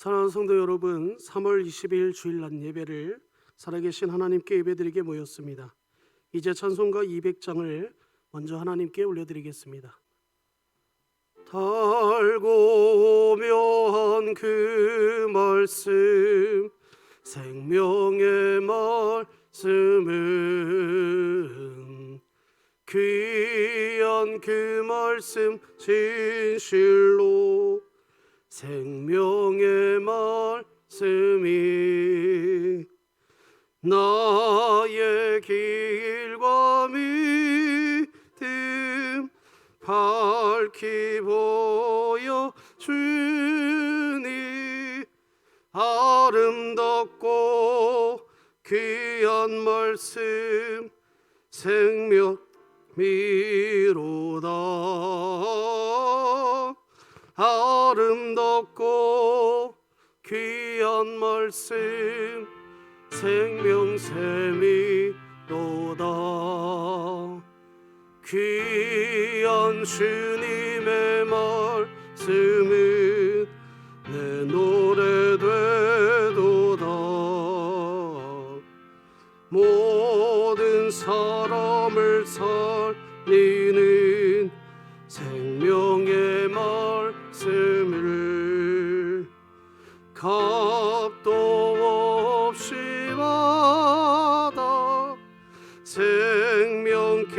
사랑하는 성도 여러분, 3월 20일 주일날 예배를 살아계신 하나님께 예배드리게 모였습니다. 이제 찬송가 200장을 먼저 하나님께 올려드리겠습니다. 달고 묘한 그 말씀, 생명의 말씀은 귀한 그 말씀 진실로 생명의 말씀이 나의 길과 믿음 밝히 보여주니 아름답고 귀한 말씀 생명미로다. 아름답고 귀한 말씀 생명샘이로다. 귀한 주님의 말씀은 내 노래 되도다. 모든 사람을 살리는 생명의 말씀을 값도 없이 받아 생명길을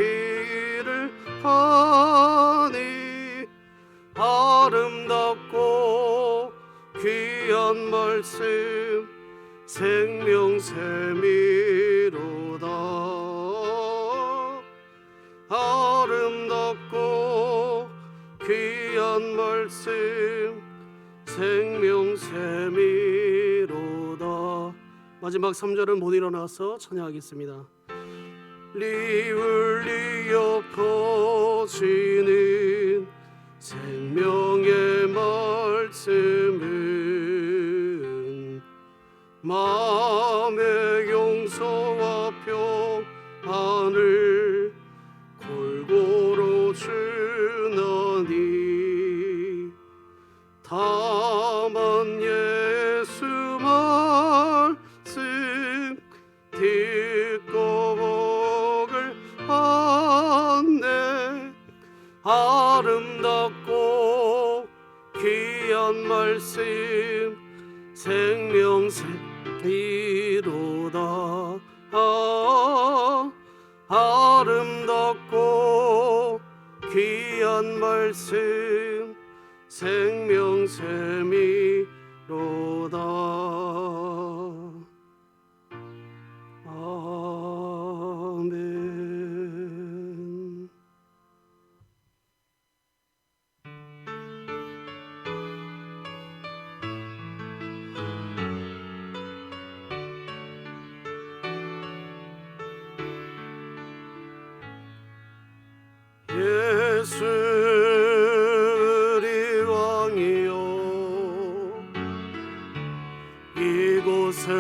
가니 아름답고 귀한 말씀 생명샘이로다. 아름답고 귀한 말씀 생명샘이로다. 마지막 3절은 못 일어나서 찬양하겠습니다. 리울리어 퍼지는 생명의 말씀은 마음의 용서와 평안을 골고루 주나니 다만 예수 말씀 듣고 복을 받네. 아름답고 귀한 말씀 생명샘이로다. 아름답고 귀한 말씀 생명샘이로다. 아멘. 예수 우리 왕이여 이곳에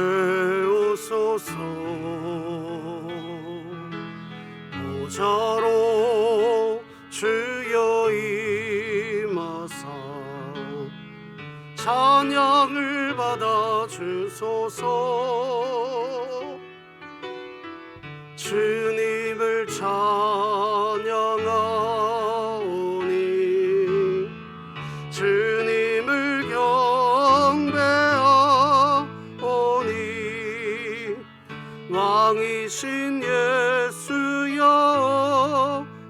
오소서. 보좌로 주여 임하사 찬양을 받아 주소서. 주님을 찬양하오니 주님을 경배하오니 왕이신 예수여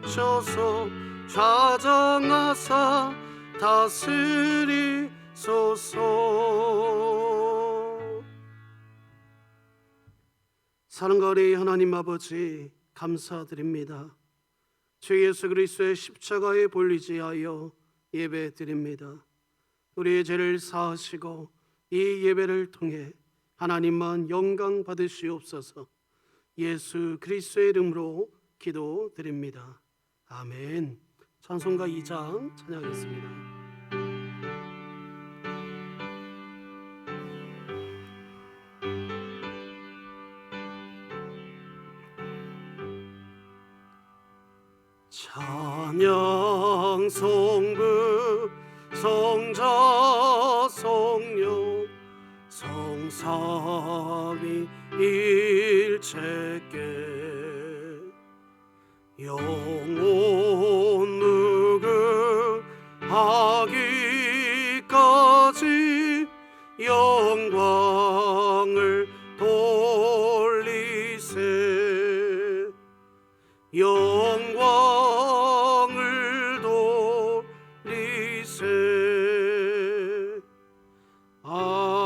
오셔서 좌정하사 다스리소서. 사랑과 은혜의 하나님 아버지 감사드립니다. 주 예수 그리스도의 십자가에 볼리지하여 예배드립니다. 우리의 죄를 사하시고 이 예배를 통해 하나님만 영광 받으시옵소서. 예수 그리스도의 이름으로 기도드립니다. 아멘. 찬송가 2장 찬양하겠습니다. 찬양 성부 성자 성령 성삼위일체께 영원 무궁하기까지 영광을 돌리세. 영광을 돌리세. 아멘.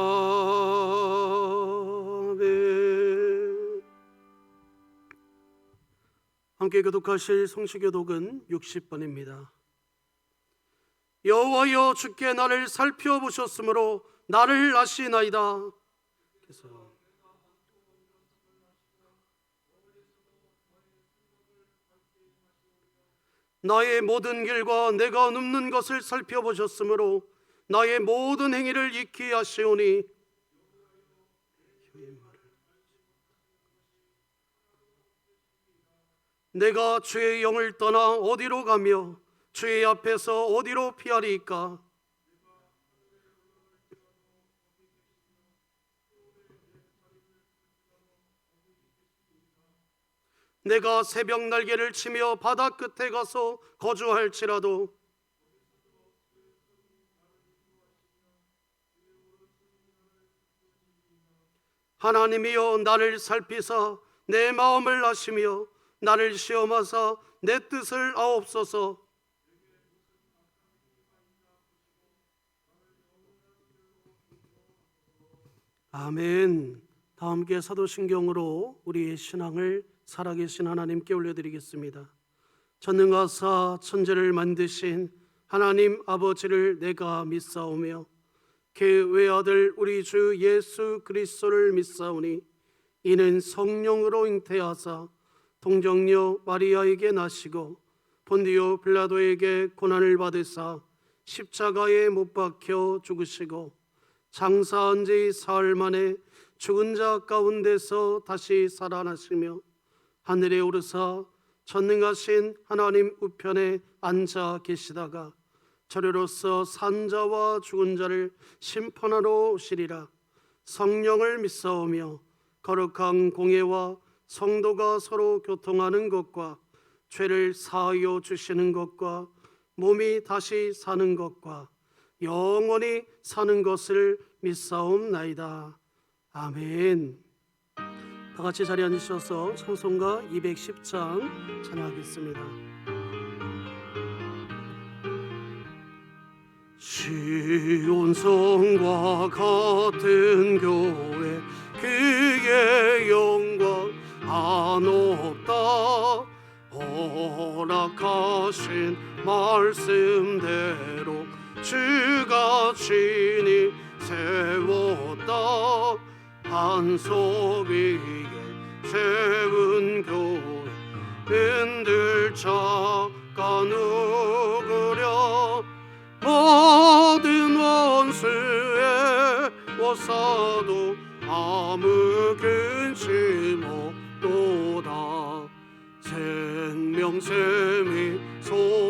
함께 교독하실 성시교독은 60번입니다. 여호와여, 주께 나를 살펴보셨으므로 나를 아시나이다. 나의 모든 길과 내가 눕는 것을 살펴보셨으므로 나의 모든 행위를 익히 아시오니 내가 주의 영을 떠나 어디로 가며 주의 앞에서 어디로 피하리이까? 내가 새벽 날개를 치며 바다 끝에 가서 거주할지라도 하나님이여, 나를 살피사 내 마음을 아시며 나를 시험하사 내 뜻을 아옵소서. 아멘. 다 함께 사도신경으로 우리의 신앙을 살아계신 하나님께 올려드리겠습니다. 전능하사 천지를 만드신 하나님 아버지를 내가 믿사오며 그 외아들 우리 주 예수 그리스도를 믿사오니 이는 성령으로 잉태하사 동정녀 마리아에게 나시고 본디오 빌라도에게 고난을 받으사 십자가에 못 박혀 죽으시고 장사한 지 사흘 만에 죽은 자 가운데서 다시 살아나시며 하늘에 오르사 전능하신 하나님 우편에 앉아 계시다가 저리로서 산 자와 죽은 자를 심판하러 오시리라. 성령을 믿사오며 거룩한 공예와 성도가 서로 교통하는 것과 죄를 사하여 주시는 것과 몸이 다시 사는 것과 영원히 사는 것을 믿사옵나이다. 아멘. 다 같이 자리에 앉으셔서 찬송가 210장 찬양하겠습니다. 시온성과 같은 교회 그의 영광 한없다. 허락하신 말씀대로 주가 친히 세웠다. 반석 위에 세운 교회 흔들 자가 누구랴. 모든 원수의 워사도 아무 근심 없도다. 생명샘이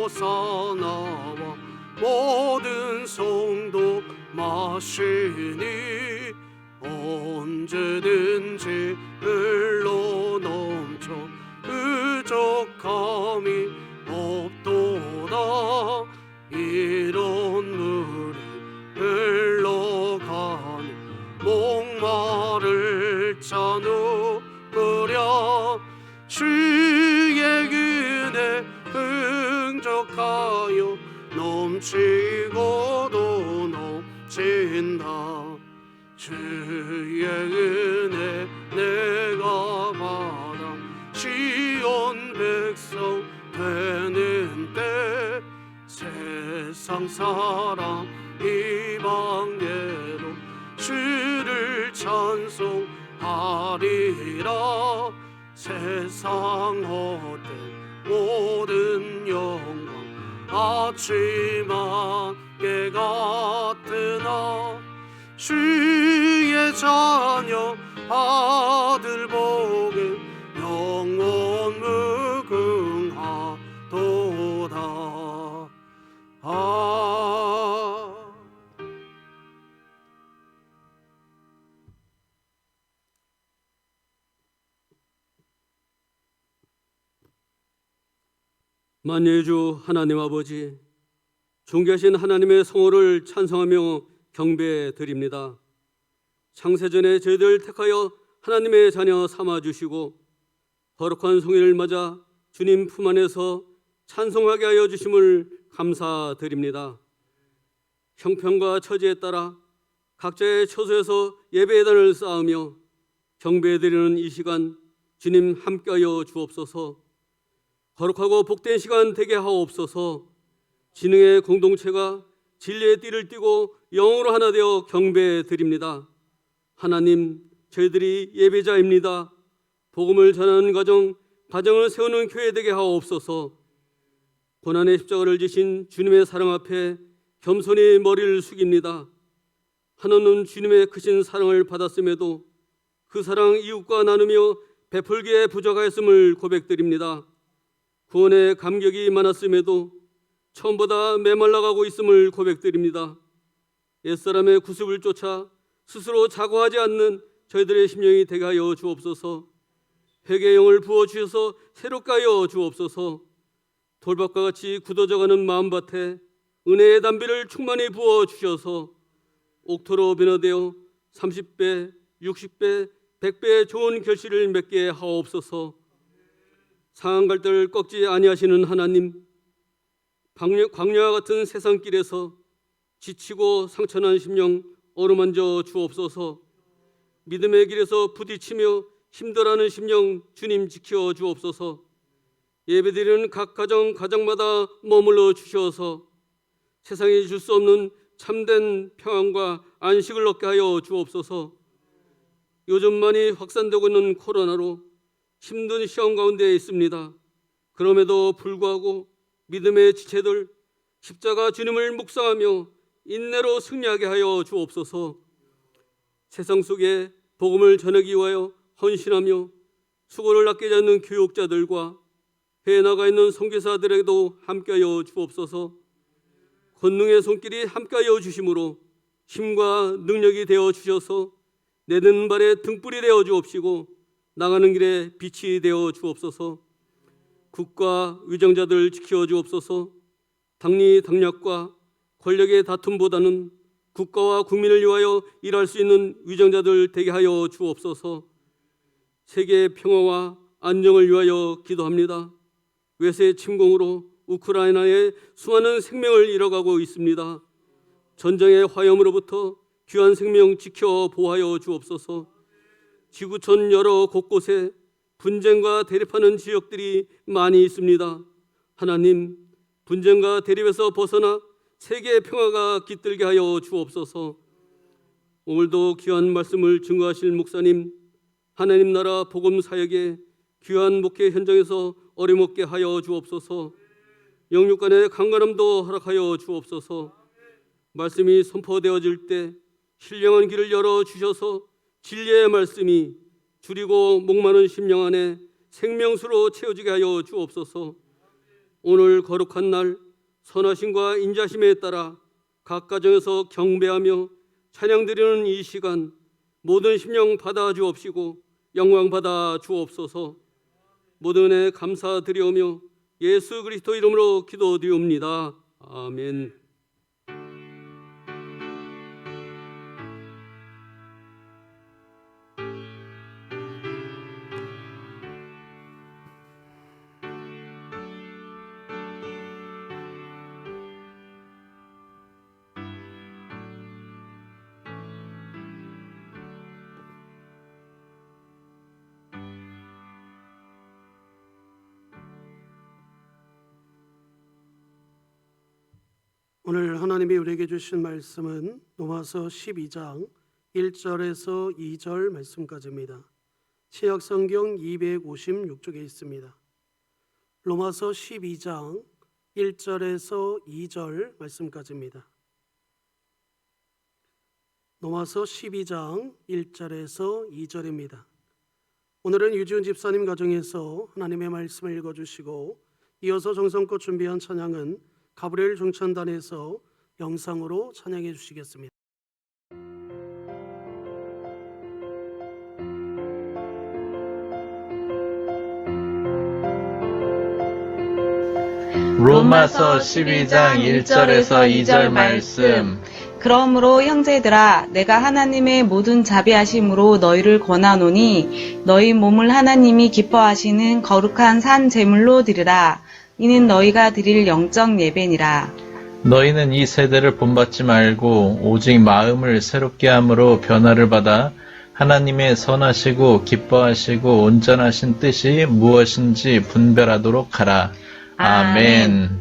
솟아나와 모든 성도 마시니 언제든지 흘러넘쳐 부족함이 없도다. 이런 물이 흘러가니 목마를 자 누구랴. 주의 은혜 풍족하여 넘치고도 넘친다. 주의 은혜 내가 받아 시온 백성 되는 때 세상 사람 이방계로 주를 찬송하리라. 세상 헛된 모든 영광 아침 안개 같으나 주의 자녀 아들 복은 영원 무궁하도다. 만유의 주 하나님 아버지, 존귀하신 하나님의 성호를 찬송하며 경배해 드립니다. 창세전에 저희들 택하여 하나님의 자녀 삼아주시고 거룩한 성일을 맞아 주님 품 안에서 찬송하게 하여 주심을 감사드립니다. 형편과 처지에 따라 각자의 처소에서 예배단을 쌓으며 경배해드리는 이 시간 주님 함께하여 주옵소서. 거룩하고 복된 시간 되게 하옵소서. 진흥의 공동체가 진리의 띠를 띠고 영으로 하나 되어 경배드립니다. 하나님, 저희들이 예배자입니다. 복음을 전하는 가정을 세우는 교회 되게 하옵소서. 고난의 십자가를 지신 주님의 사랑 앞에 겸손히 머리를 숙입니다. 하나는 주님의 크신 사랑을 받았음에도 그 사랑 이웃과 나누며 베풀기에 부족하였음을 고백드립니다. 구원의 감격이 많았음에도 처음보다 메말라가고 있음을 고백드립니다. 옛사람의 구습을 쫓아 스스로 자고하지 않는 저희들의 심령이 되게 하여 주옵소서. 회개의 영을 부어주셔서 새롭게 하여 주옵소서. 돌밭과 같이 굳어져가는 마음밭에 은혜의 담비를 충만히 부어주셔서 옥토로 변화되어 30배, 60배, 100배의 좋은 결실을 맺게 하옵소서. 상한 갈대를 꺾지 아니하시는 하나님, 광야와 같은 세상길에서 지치고 상처난 심령 어루만져 주옵소서. 믿음의 길에서 부딪히며 힘들어하는 심령 주님 지켜 주옵소서. 예배드리는 각 가정마다 머물러 주셔서 세상이 줄 수 없는 참된 평안과 안식을 얻게 하여 주옵소서. 요즘 많이 확산되고 있는 코로나로 힘든 시험 가운데 있습니다. 그럼에도 불구하고 믿음의 지체들 십자가 주님을 묵상하며 인내로 승리하게 하여 주옵소서. 세상 속에 복음을 전하기 위하여 헌신하며 수고를 아끼지 않는 교육자들과 해외에 나가 있는 선교사들에게도 함께하여 주옵소서. 권능의 손길이 함께하여 주심으로 힘과 능력이 되어 주셔서 내는 발에 등불이 되어 주옵시고 나가는 길에 빛이 되어 주옵소서. 국가 위정자들 지켜 주옵소서. 당리 당략과 권력의 다툼보다는 국가와 국민을 위하여 일할 수 있는 위정자들 되게 하여 주옵소서. 세계의 평화와 안정을 위하여 기도합니다. 외세 침공으로 우크라이나의 수많은 생명을 잃어가고 있습니다. 전쟁의 화염으로부터 귀한 생명 지켜 보호하여 주옵소서. 지구촌 여러 곳곳에 분쟁과 대립하는 지역들이 많이 있습니다. 하나님, 분쟁과 대립에서 벗어나 세계의 평화가 깃들게 하여 주옵소서. 오늘도 귀한 말씀을 증거하실 목사님, 하나님 나라 복음 사역에 귀한 목회 현장에서 어림없게 하여 주옵소서. 영육 간의 강건함도 허락하여 주옵소서. 말씀이 선포되어질 때 신령한 길을 열어주셔서 진리의 말씀이 줄이고 목마른 심령 안에 생명수로 채워지게 하여 주옵소서. 오늘 거룩한 날 선하심과 인자심에 따라 각 가정에서 경배하며 찬양드리는 이 시간 모든 심령 받아 주옵시고 영광 받아 주옵소서. 모든 은혜 감사드리오며 예수 그리스도 이름으로 기도드리옵니다. 아멘. 오늘 하나님이 우리에게 주신 말씀은 로마서 12장 1절에서 2절 말씀까지입니다. 신약성경 256쪽에 있습니다. 로마서 12장 1절에서 2절 말씀까지입니다. 로마서 12장 1절에서 2절입니다. 오늘은 유지훈 집사님 가정에서 하나님의 말씀을 읽어주시고 이어서 정성껏 준비한 찬양은 가브리엘 중천단에서 영상으로 찬양해 주시겠습니다. 로마서 12장 1절에서 2절 말씀. 그러므로 형제들아 내가 하나님의 모든 자비하심으로 너희를 권하노니 너희 몸을 하나님이 기뻐하시는 거룩한 산 제물로 드리라. 이는 너희가 드릴 영적 예배니라. 너희는 이 세대를 본받지 말고 오직 마음을 새롭게 함으로 변화를 받아 하나님의 선하시고 기뻐하시고 온전하신 뜻이 무엇인지 분별하도록 하라. 아멘.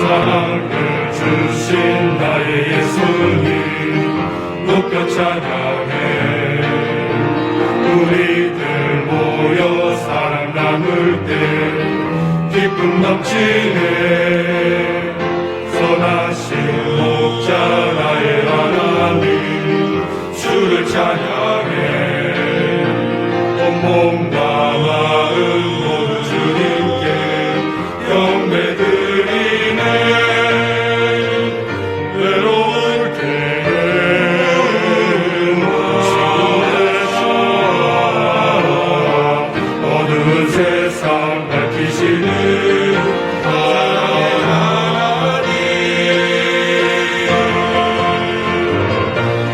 사랑을 주신 나의 예수님 높여 찬양해. 우리들 모여 사랑 나눌 때 기쁨 넘치네. 선하신 목자 나의 하나님 주를 찬양해. 온몸과 마음 모두 주님께 경배드리네. 외로울 때는 어두운 세상 밝히시는 하나님.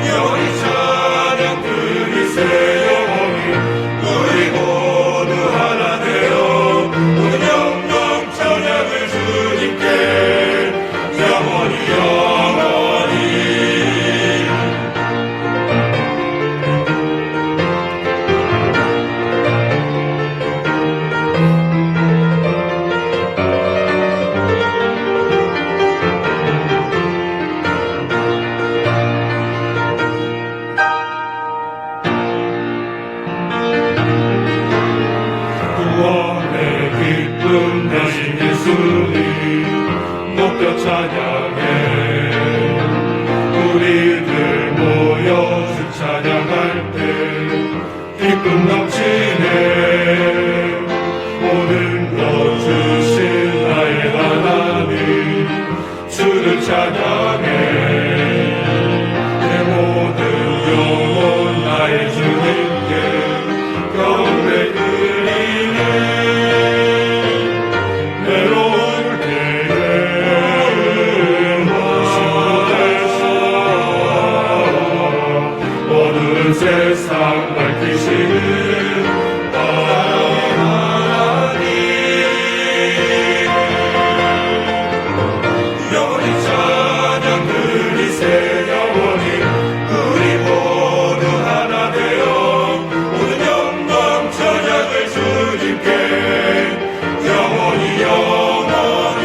영원히 찬양 드리세. 영원히 우리 모두 하나 되어 모든 영광 찬양을 주님께 영원히 영원히. 구원의 기쁨 되신 예수님 높여 찬양해. 우리들 모여 주 찬양할 때 기쁨 넘치네. 모든 것 주신 나의 하나님 주를 찬양해. 내 모든 영혼 나의 주님께 경배드리네. 외로울 때는 어두운 세상 밝히시는 하나님. 영원히 찬양 드리세. 영원히 우리 모두 하나 되어 모든 영광 찬양을 주님께 영원히 영원히.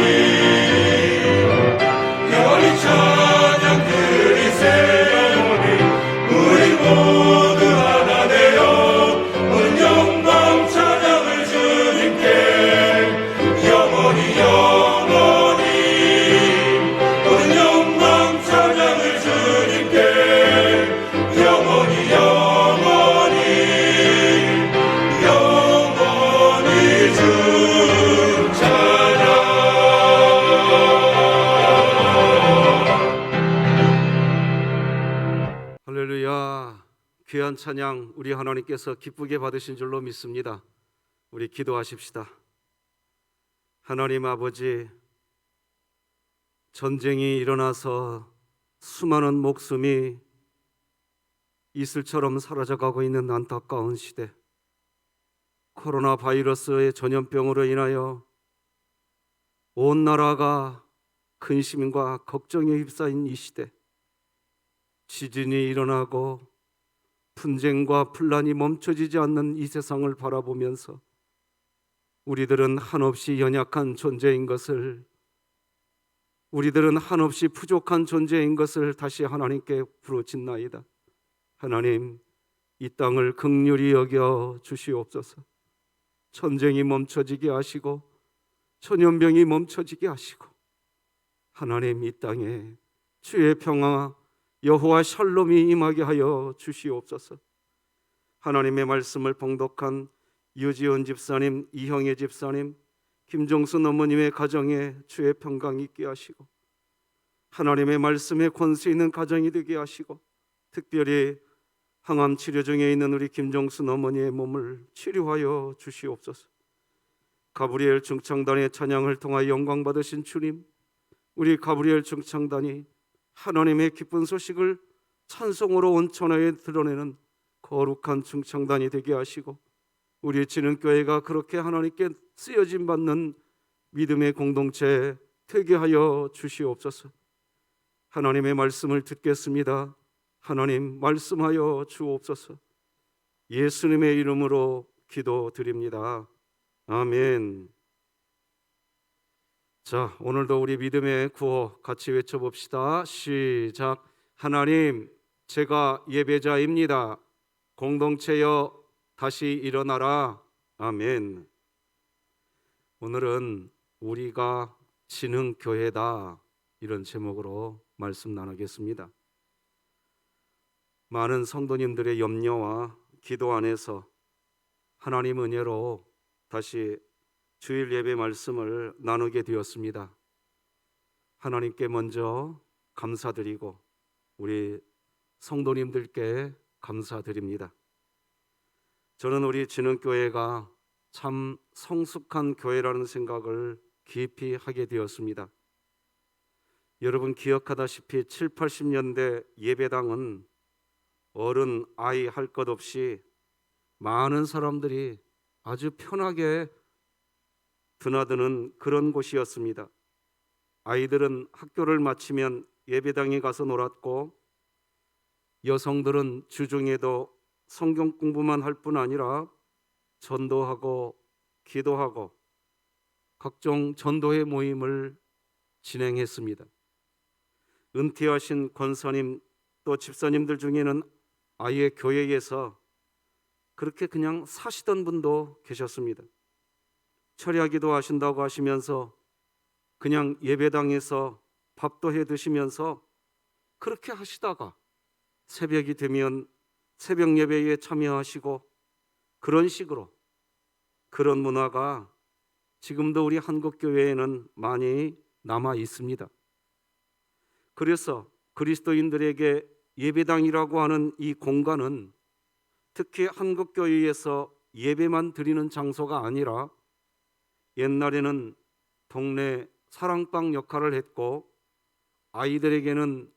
영원히 찬양 드리세. 영원히 우리 모두 하나 되어 모든 영광 찬양을 주님께 영원히 영원히. 모든 영광 찬양을 주님께 영원히 영원히. 영원히 주 찬양. 할렐루야. 귀한 찬양 우리 하나님께서 기쁘게 받으신 줄로 믿습니다. 우리 기도하십시다. 하나님 아버지, 전쟁이 일어나서 수많은 목숨이 이슬처럼 사라져가고 있는 안타까운 시대, 코로나 바이러스의 전염병으로 인하여 온 나라가 근심과 걱정에 휩싸인 이 시대, 지진이 일어나고 분쟁과 분란이 멈춰지지 않는 이 세상을 바라보면서 우리들은 한없이 연약한 존재인 것을, 우리들은 한없이 부족한 존재인 것을 다시 하나님께 부르짖나이다. 하나님, 이 땅을 긍휼히 여겨 주시옵소서. 전쟁이 멈춰지게 하시고 전염병이 멈춰지게 하시고 하나님, 이 땅에 주의 평화 여호와 샬롬이 임하게 하여 주시옵소서. 하나님의 말씀을 봉독한 유지원 집사님, 이형의 집사님, 김종순 어머님의 가정에 주의 평강이 있게 하시고, 하나님의 말씀에 권세 있는 가정이 되게 하시고, 특별히 항암 치료 중에 있는 우리 김종순 어머니의 몸을 치료하여 주시옵소서. 가브리엘 중창단의 찬양을 통하여 영광 받으신 주님, 우리 가브리엘 중창단이 하나님의 기쁜 소식을 찬송으로 온 천하에 드러내는 거룩한 중창단이 되게 하시고, 우리 진흥교회가 그렇게 하나님께 쓰여짐 받는 믿음의 공동체 되게 하여 주시옵소서. 하나님의 말씀을 듣겠습니다. 하나님, 말씀하여 주옵소서. 예수님의 이름으로 기도드립니다. 아멘. 자, 오늘도 우리 믿음의 구호 같이 외쳐봅시다. 시작. 하나님, 제가 예배자입니다. 공동체여 다시 일어나라. 아멘. 오늘은 우리가 진흥교회다, 이런 제목으로 말씀 나누겠습니다. 많은 성도님들의 염려와 기도 안에서 하나님 은혜로 다시 주일 예배 말씀을 나누게 되었습니다. 하나님께 먼저 감사드리고 우리 성도님들께 감사드립니다. 저는 우리 진흥교회가 참 성숙한 교회라는 생각을 깊이 하게 되었습니다. 여러분 기억하다시피 7, 80년대 예배당은 어른, 아이 할 것 없이 많은 사람들이 아주 편하게 드나드는 그런 곳이었습니다. 아이들은 학교를 마치면 예배당에 가서 놀았고, 여성들은 주중에도 성경 공부만 할 뿐 아니라 전도하고 기도하고 각종 전도회 모임을 진행했습니다. 은퇴하신 권사님 또 집사님들 중에는 아예 교회에서 그렇게 그냥 사시던 분도 계셨습니다. 철야기도 하신다고 하시면서 그냥 예배당에서 밥도 해 드시면서 그렇게 하시다가 새벽이 되면 새벽 예배에 참여하시고, 그런 식으로 그런 문화가 지금도 우리 한국 교회에는 많이 남아 있습니다. 그래서 그리스도인들에게 예배당이라고 하는 이 공간은 특히 한국 교회에서 예배만 드리는 장소가 아니라 옛날에는 동네 사랑방 역할을 했고, 아이들에게는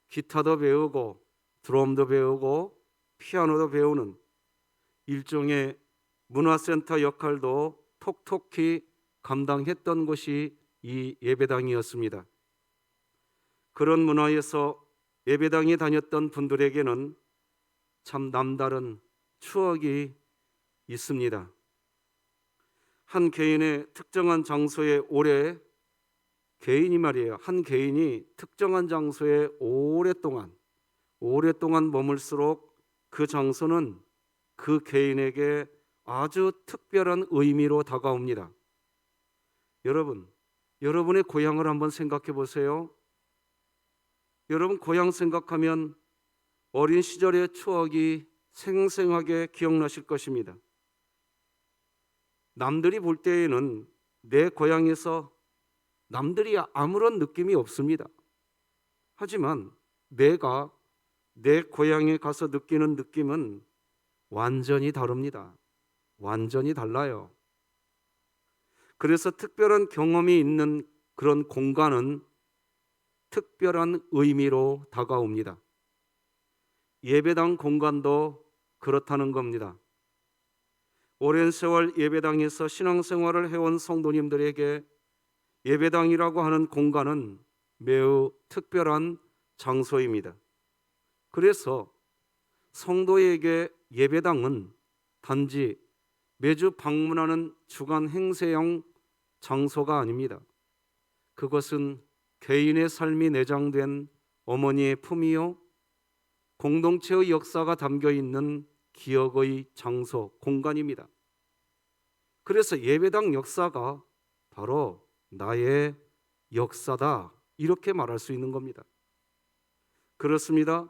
기타도 배우고 드럼도 배우고 피아노도 배우는 일종의 문화센터 역할도 톡톡히 감당했던 것이 이 예배당이었습니다. 그런 문화에서 예배당에 다녔던 분들에게는 참 남다른 추억이 있습니다. 한 개인의 특정한 장소에 한 개인이 특정한 장소에 오랫동안 머물수록 그 장소는 그 개인에게 아주 특별한 의미로 다가옵니다. 여러분의 고향을 한번 생각해 보세요. 여러분 고향 생각하면 어린 시절의 추억이 생생하게 기억나실 것입니다. 남들이 볼 때에는 내 고향에서 남들이 아무런 느낌이 없습니다. 하지만 내가 내 고향에 가서 느끼는 느낌은 완전히 다릅니다. 완전히 달라요. 그래서 특별한 경험이 있는 그런 공간은 특별한 의미로 다가옵니다. 예배당 공간도 그렇다는 겁니다. 오랜 세월 예배당에서 신앙생활을 해온 성도님들에게 예배당이라고 하는 공간은 매우 특별한 장소입니다. 그래서 성도에게 예배당은 단지 매주 방문하는 주간 행세형 장소가 아닙니다. 그것은 개인의 삶이 내장된 어머니의 품이요, 공동체의 역사가 담겨 있는 기억의 장소, 공간입니다. 그래서 예배당 역사가 바로 나의 역사다, 이렇게 말할 수 있는 겁니다. 그렇습니다.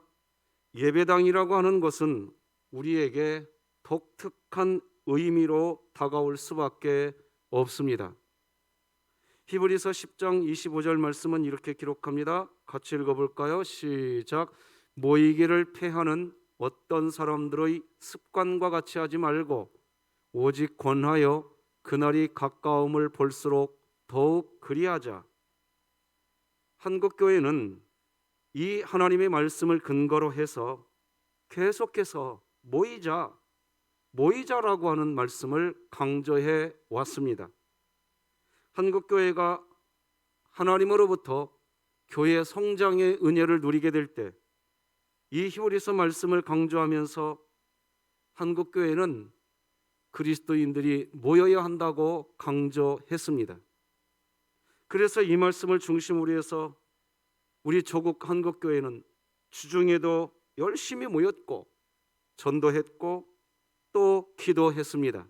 예배당이라고 하는 것은 우리에게 독특한 의미로 다가올 수밖에 없습니다. 히브리서 10장 25절 말씀은 이렇게 기록합니다. 같이 읽어볼까요? 시작. 모이기를 패하는 어떤 사람들의 습관과 같이 하지 말고 오직 권하여 그날이 가까움을 볼수록 더욱 그리하자. 한국교회는 이 하나님의 말씀을 근거로 해서 계속해서 모이자라고 하는 말씀을 강조해 왔습니다. 한국교회가 하나님으로부터 교회 성장의 은혜를 누리게 될 때 이 히브리서 말씀을 강조하면서 한국교회는 그리스도인들이 모여야 한다고 강조했습니다. 그래서 이 말씀을 중심으로 해서 우리 조국 한국교회는 주중에도 열심히 모였고 전도했고 또 기도했습니다.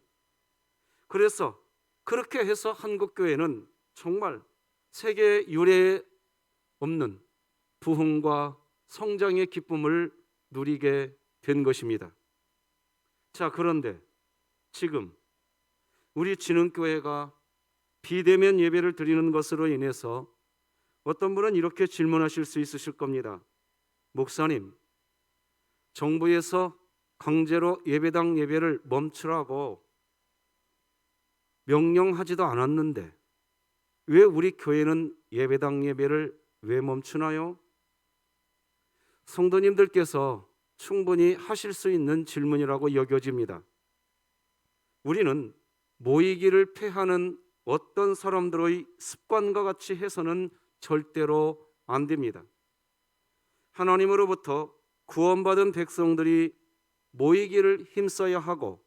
그래서 그렇게 해서 한국교회는 정말 세계 유례에 없는 부흥과 성장의 기쁨을 누리게 된 것입니다. 자, 그런데 지금 우리 진흥교회가 비대면 예배를 드리는 것으로 인해서 어떤 분은 이렇게 질문하실 수 있으실 겁니다. 목사님, 정부에서 강제로 예배당 예배를 멈추라고 명령하지도 않았는데 왜 우리 교회는 예배당 예배를 왜 멈추나요? 성도님들께서 충분히 하실 수 있는 질문이라고 여겨집니다. 우리는 모이기를 패하는 어떤 사람들의 습관과 같이 해서는 절대로 안 됩니다. 하나님으로부터 구원받은 백성들이 모이기를 힘써야 하고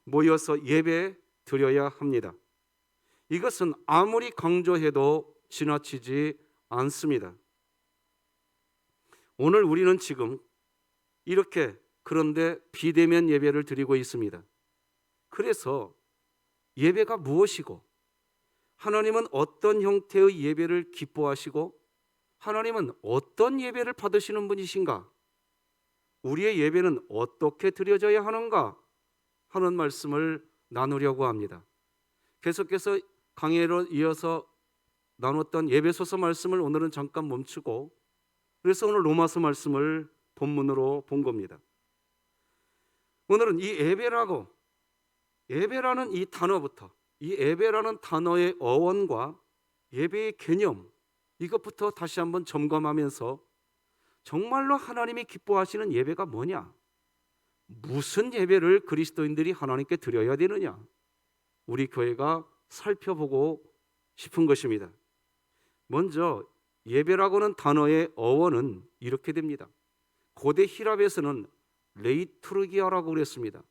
모여서 예배 드려야 합니다. 이것은 아무리 강조해도 지나치지 않습니다. 오늘 우리는 지금 이렇게 그런데 비대면 예배를 드리고 있습니다. 그래서 예배가 무엇이고 하나님은 어떤 형태의 예배를 기뻐하시고 하나님은 어떤 예배를 받으시는 분이신가? 우리의 예배는 어떻게 드려져야 하는가? 하는 말씀을 나누려고 합니다. 계속해서 강해로 이어서 나눴던 예배소서 말씀을 오늘은 잠깐 멈추고 그래서 오늘 로마서 말씀을 본문으로 본 겁니다. 오늘은 이 예배라는 이 단어부터 이 예배라는 단어의 어원과 예배의 개념 이것부터 다시 한번 점검하면서 정말로 하나님이 기뻐하시는 예배가 뭐냐? 무슨 예배를 그리스도인들이 하나님께 드려야 되느냐? 우리 교회가 살펴보고 싶은 것입니다. 먼저 예배라고는 단어의 어원은 이렇게 됩니다. 고대 히랍에서는 레이투르기아라고 그랬습니다.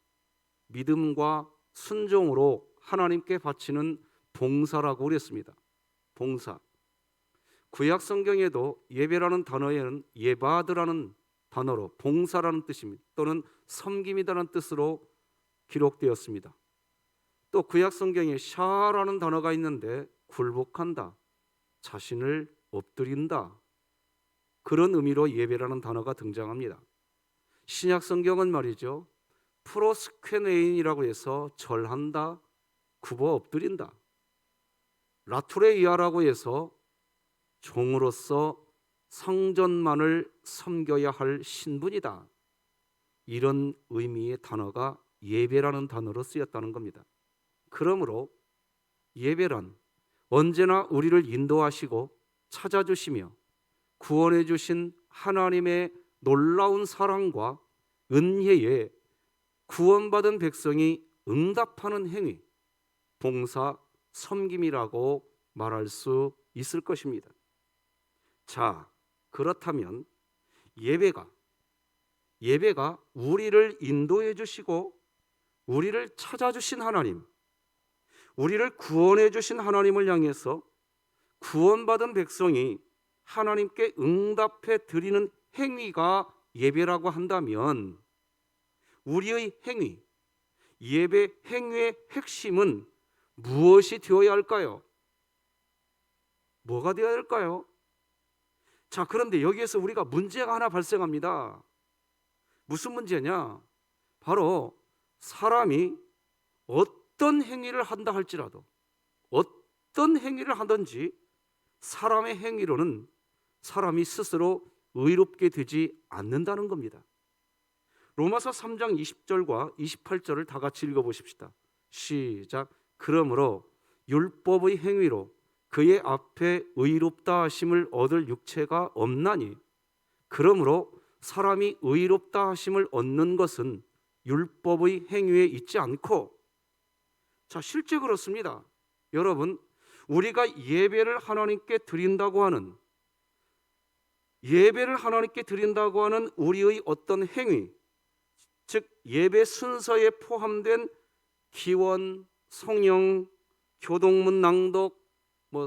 믿음과 순종으로 하나님께 바치는 봉사라고 그랬습니다. 봉사. 구약 성경에도 예배라는 단어에는 예바드라는 단어로 봉사라는 뜻입니다. 또는 섬김이라는 뜻으로 기록되었습니다. 또 구약 성경에 샤라는 단어가 있는데 굴복한다, 자신을 엎드린다 그런 의미로 예배라는 단어가 등장합니다. 신약 성경은 말이죠, 프로스케네인이라고 해서 절한다, 굽어 엎드린다, 라투레이아라고 해서 종으로서 성전만을 섬겨야 할 신분이다, 이런 의미의 단어가 예배라는 단어로 쓰였다는 겁니다. 그러므로 예배란 언제나 우리를 인도하시고 찾아주시며 구원해 주신 하나님의 놀라운 사랑과 은혜에 구원받은 백성이 응답하는 행위, 봉사, 섬김이라고 말할 수 있을 것입니다. 자, 그렇다면 예배가 우리를 인도해 주시고 우리를 찾아주신 하나님, 우리를 구원해 주신 하나님을 향해서 구원받은 백성이 하나님께 응답해 드리는 행위가 예배라고 한다면 우리의 행위, 예배 행위의 핵심은 무엇이 되어야 할까요? 뭐가 되어야 할까요? 자, 그런데 여기에서 우리가 문제가 하나 발생합니다. 무슨 문제냐? 바로 사람이 어떤 행위를 한다 할지라도, 어떤 행위를 하든지 사람의 행위로는 사람이 스스로 의롭게 되지 않는다는 겁니다. 로마서 3장 20절과 28절을 다 같이 읽어보십시다. 시작. 그러므로 율법의 행위로 그의 앞에 의롭다 하심을 얻을 육체가 없나니, 그러므로 사람이 의롭다 하심을 얻는 것은 율법의 행위에 있지 않고, 자, 실제 그렇습니다. 여러분, 우리가 예배를 하나님께 드린다고 하는 우리의 어떤 행위, 즉 예배 순서에 포함된 기원, 성령, 교동문 낭독,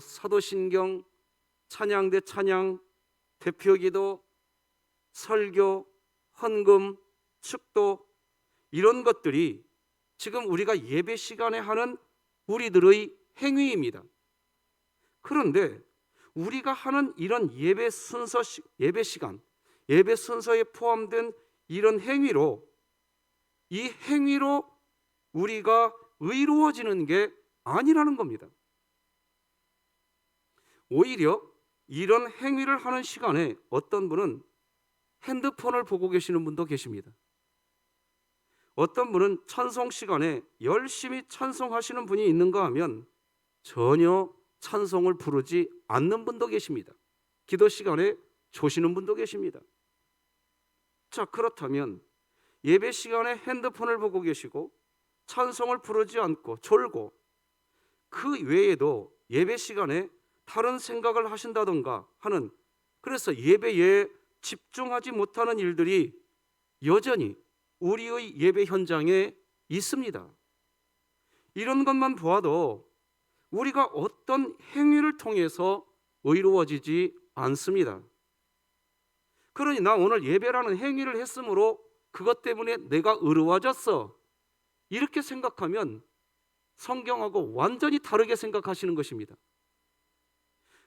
사도신경, 찬양대 찬양, 대표기도, 설교, 헌금, 축도, 이런 것들이 지금 우리가 예배 시간에 하는 우리들의 행위입니다. 그런데 우리가 하는 이런 예배 시간, 예배 순서에 포함된 이런 행위로, 이 행위로 우리가 의로워지는 게 아니라는 겁니다. 오히려 이런 행위를 하는 시간에 어떤 분은 핸드폰을 보고 계시는 분도 계십니다. 어떤 분은 찬송 시간에 열심히 찬송하시는 분이 있는가 하면 전혀 찬송을 부르지 않는 분도 계십니다. 기도 시간에 조시는 분도 계십니다. 자, 그렇다면 예배 시간에 핸드폰을 보고 계시고 찬송을 부르지 않고 졸고, 그 외에도 예배 시간에 다른 생각을 하신다던가 하는, 그래서 예배에 집중하지 못하는 일들이 여전히 우리의 예배 현장에 있습니다. 이런 것만 보아도 우리가 어떤 행위를 통해서 의로워지지 않습니다. 그러니 나 오늘 예배라는 행위를 했으므로 그것 때문에 내가 의로워졌어, 이렇게 생각하면 성경하고 완전히 다르게 생각하시는 것입니다.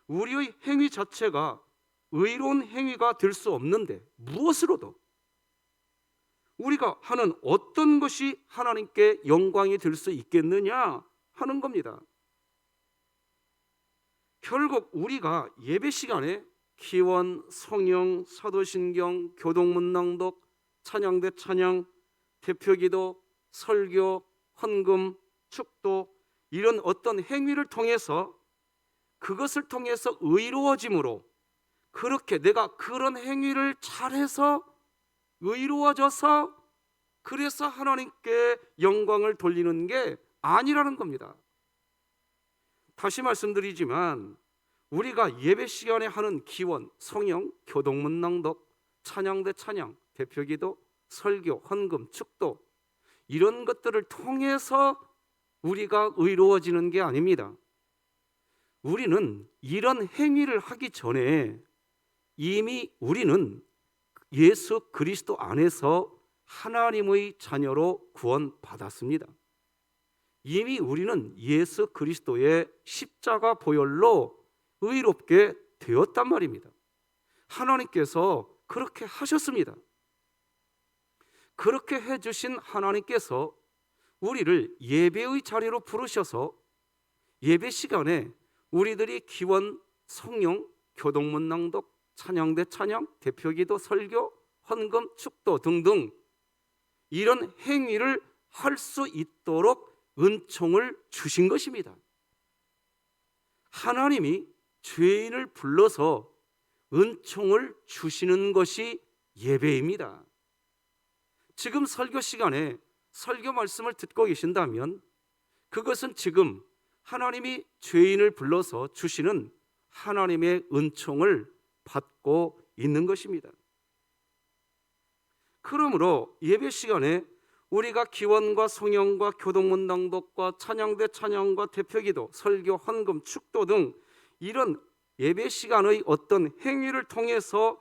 우리의 행위 자체가 의로운 행위가 될 수 없는데 무엇으로도 우리가 하는 어떤 것이 하나님께 영광이 될 수 있겠느냐 하는 겁니다. 결국 우리가 예배 시간에 기원, 성령, 사도신경, 교동문 낭독, 찬양대 찬양, 대표기도, 설교, 헌금, 축도, 이런 어떤 행위를 통해서, 그것을 통해서 의로워짐으로, 그렇게 내가 그런 행위를 잘해서 의로워져서 그래서 하나님께 영광을 돌리는 게 아니라는 겁니다. 다시 말씀드리지만 우리가 예배 시간에 하는 기원, 성령, 교동문 낭독, 찬양대 찬양, 대표기도, 설교, 헌금, 축도, 이런 것들을 통해서 우리가 의로워지는 게 아닙니다. 우리는 이런 행위를 하기 전에 이미 우리는 예수 그리스도 안에서 하나님의 자녀로 구원받았습니다. 이미 우리는 예수 그리스도의 십자가 보혈로 의롭게 되었단 말입니다. 하나님께서 그렇게 하셨습니다. 그렇게 해주신 하나님께서 우리를 예배의 자리로 부르셔서 예배 시간에 우리들이 기원, 성령, 교동문 낭독, 찬양대 찬양, 대표기도, 설교, 헌금, 축도 등등 이런 행위를 할 수 있도록 은총을 주신 것입니다. 하나님이 죄인을 불러서 은총을 주시는 것이 예배입니다. 지금 설교 시간에 설교 말씀을 듣고 계신다면 그것은 지금 하나님이 죄인을 불러서 주시는 하나님의 은총을 받고 있는 것입니다. 그러므로 예배 시간에 우리가 기원과 성령과 교동문 낭독과 찬양대 찬양과 대표기도, 설교, 헌금, 축도 등 이런 예배 시간의 어떤 행위를 통해서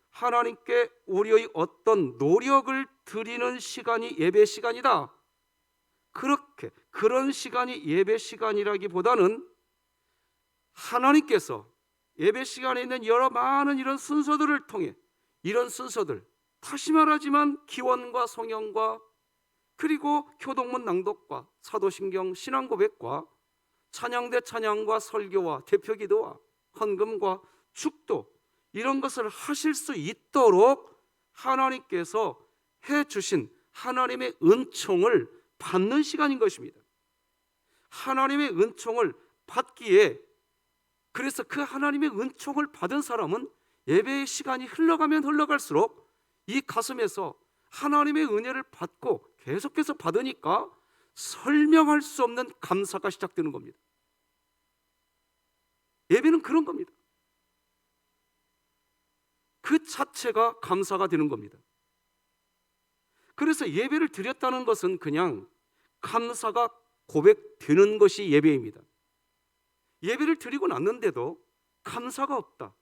하나님께 우리의 어떤 노력을 드리는 시간이 예배 시간이다, 그런 시간이 예배 시간이라기보다는 하나님께서 예배 시간에 있는 여러 많은 이런 순서들을 통해 이런 순서들, 다시 말하지만 기원과 성형과 그리고 교동문 낭독과 사도신경 신앙고백과 찬양대 찬양과 설교와 대표기도와 헌금과 축도 이런 것을 하실 수 있도록 하나님께서 해주신 하나님의 은총을 받는 시간인 것입니다. 하나님의 은총을 받기에, 그래서 그 하나님의 은총을 받은 사람은 예배의 시간이 흘러가면 흘러갈수록 이 가슴에서 하나님의 은혜를 받고 계속해서 받으니까 설명할 수 없는 감사가 시작되는 겁니다. 예배는 그런 겁니다. 그 자체가 감사가 되는 겁니다. 그래서 예배를 드렸다는 것은 그냥 감사가 고백되는 것이 예배입니다. 예배를 드리고 났는데도 감사가 없다.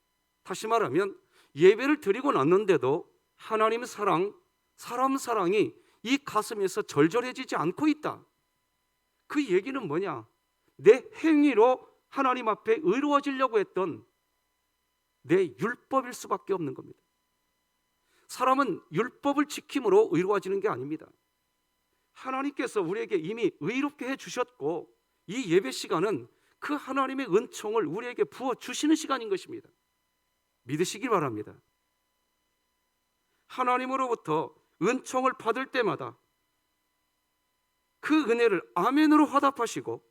다시 말하면 예배를 드리고 났는데도 하나님 사랑, 사람 사랑이 이 가슴에서 절절해지지 않고 있다. 그 얘기는 뭐냐? 내 행위로 하나님 앞에 의로워지려고 했던 내 율법일 수밖에 없는 겁니다. 사람은 율법을 지킴으로 의로워지는 게 아닙니다. 하나님께서 우리에게 이미 의롭게 해주셨고 이 예배 시간은 그 하나님의 은총을 우리에게 부어주시는 시간인 것입니다. 믿으시기 바랍니다. 하나님으로부터 은총을 받을 때마다 그 은혜를 아멘으로 화답하시고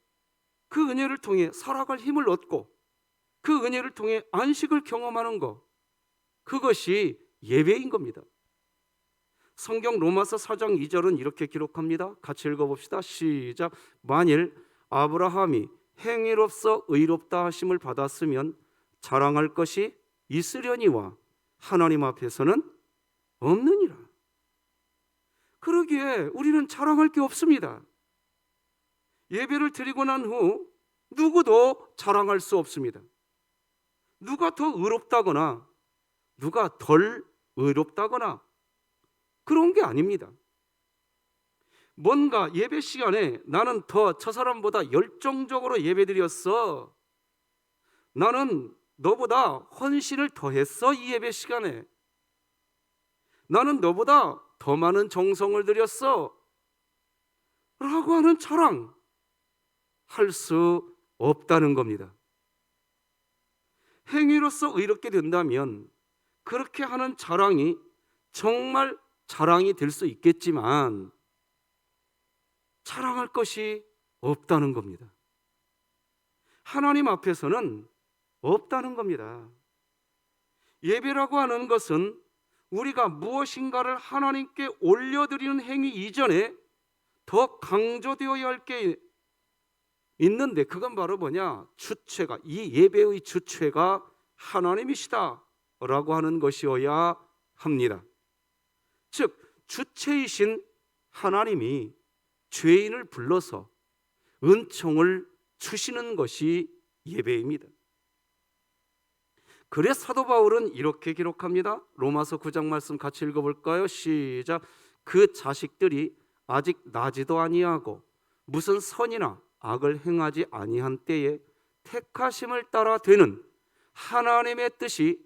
그 은혜를 통해 살아갈 힘을 얻고 그 은혜를 통해 안식을 경험하는 것, 그것이 예배인 겁니다. 성경 로마서 4장 2절은 이렇게 기록합니다. 같이 읽어봅시다. 시작. 만일 아브라함이 행위로서 의롭다 하심을 받았으면 자랑할 것이 있으려니와 하나님 앞에서는 없느니라. 그러기에 우리는 자랑할 게 없습니다. 예배를 드리고 난 후 누구도 자랑할 수 없습니다. 누가 더 의롭다거나 누가 덜 의롭다거나 그런 게 아닙니다. 뭔가 예배 시간에 나는 더 저 사람보다 열정적으로 예배드렸어, 나는 너보다 헌신을 더 했어, 이 예배 시간에 나는 너보다 더 많은 정성을 들였어 라고 하는 자랑 할 수 없다는 겁니다. 행위로서 의롭게 된다면 그렇게 하는 자랑이 정말 자랑이 될 수 있겠지만 자랑할 것이 없다는 겁니다. 하나님 앞에서는 없다는 겁니다. 예배라고 하는 것은 우리가 무엇인가를 하나님께 올려드리는 행위 이전에 더 강조되어야 할 게 있는데, 그건 바로 뭐냐? 주체가, 이 예배의 주체가 하나님이시다 라고 하는 것이어야 합니다. 즉 주체이신 하나님이 죄인을 불러서 은총을 주시는 것이 예배입니다. 그래서 사도 바울은 이렇게 기록합니다. 로마서 9장 말씀 같이 읽어볼까요? 시작. 그 자식들이 아직 나지도 아니하고 무슨 선이나 악을 행하지 아니한 때에 택하심을 따라 되는 하나님의 뜻이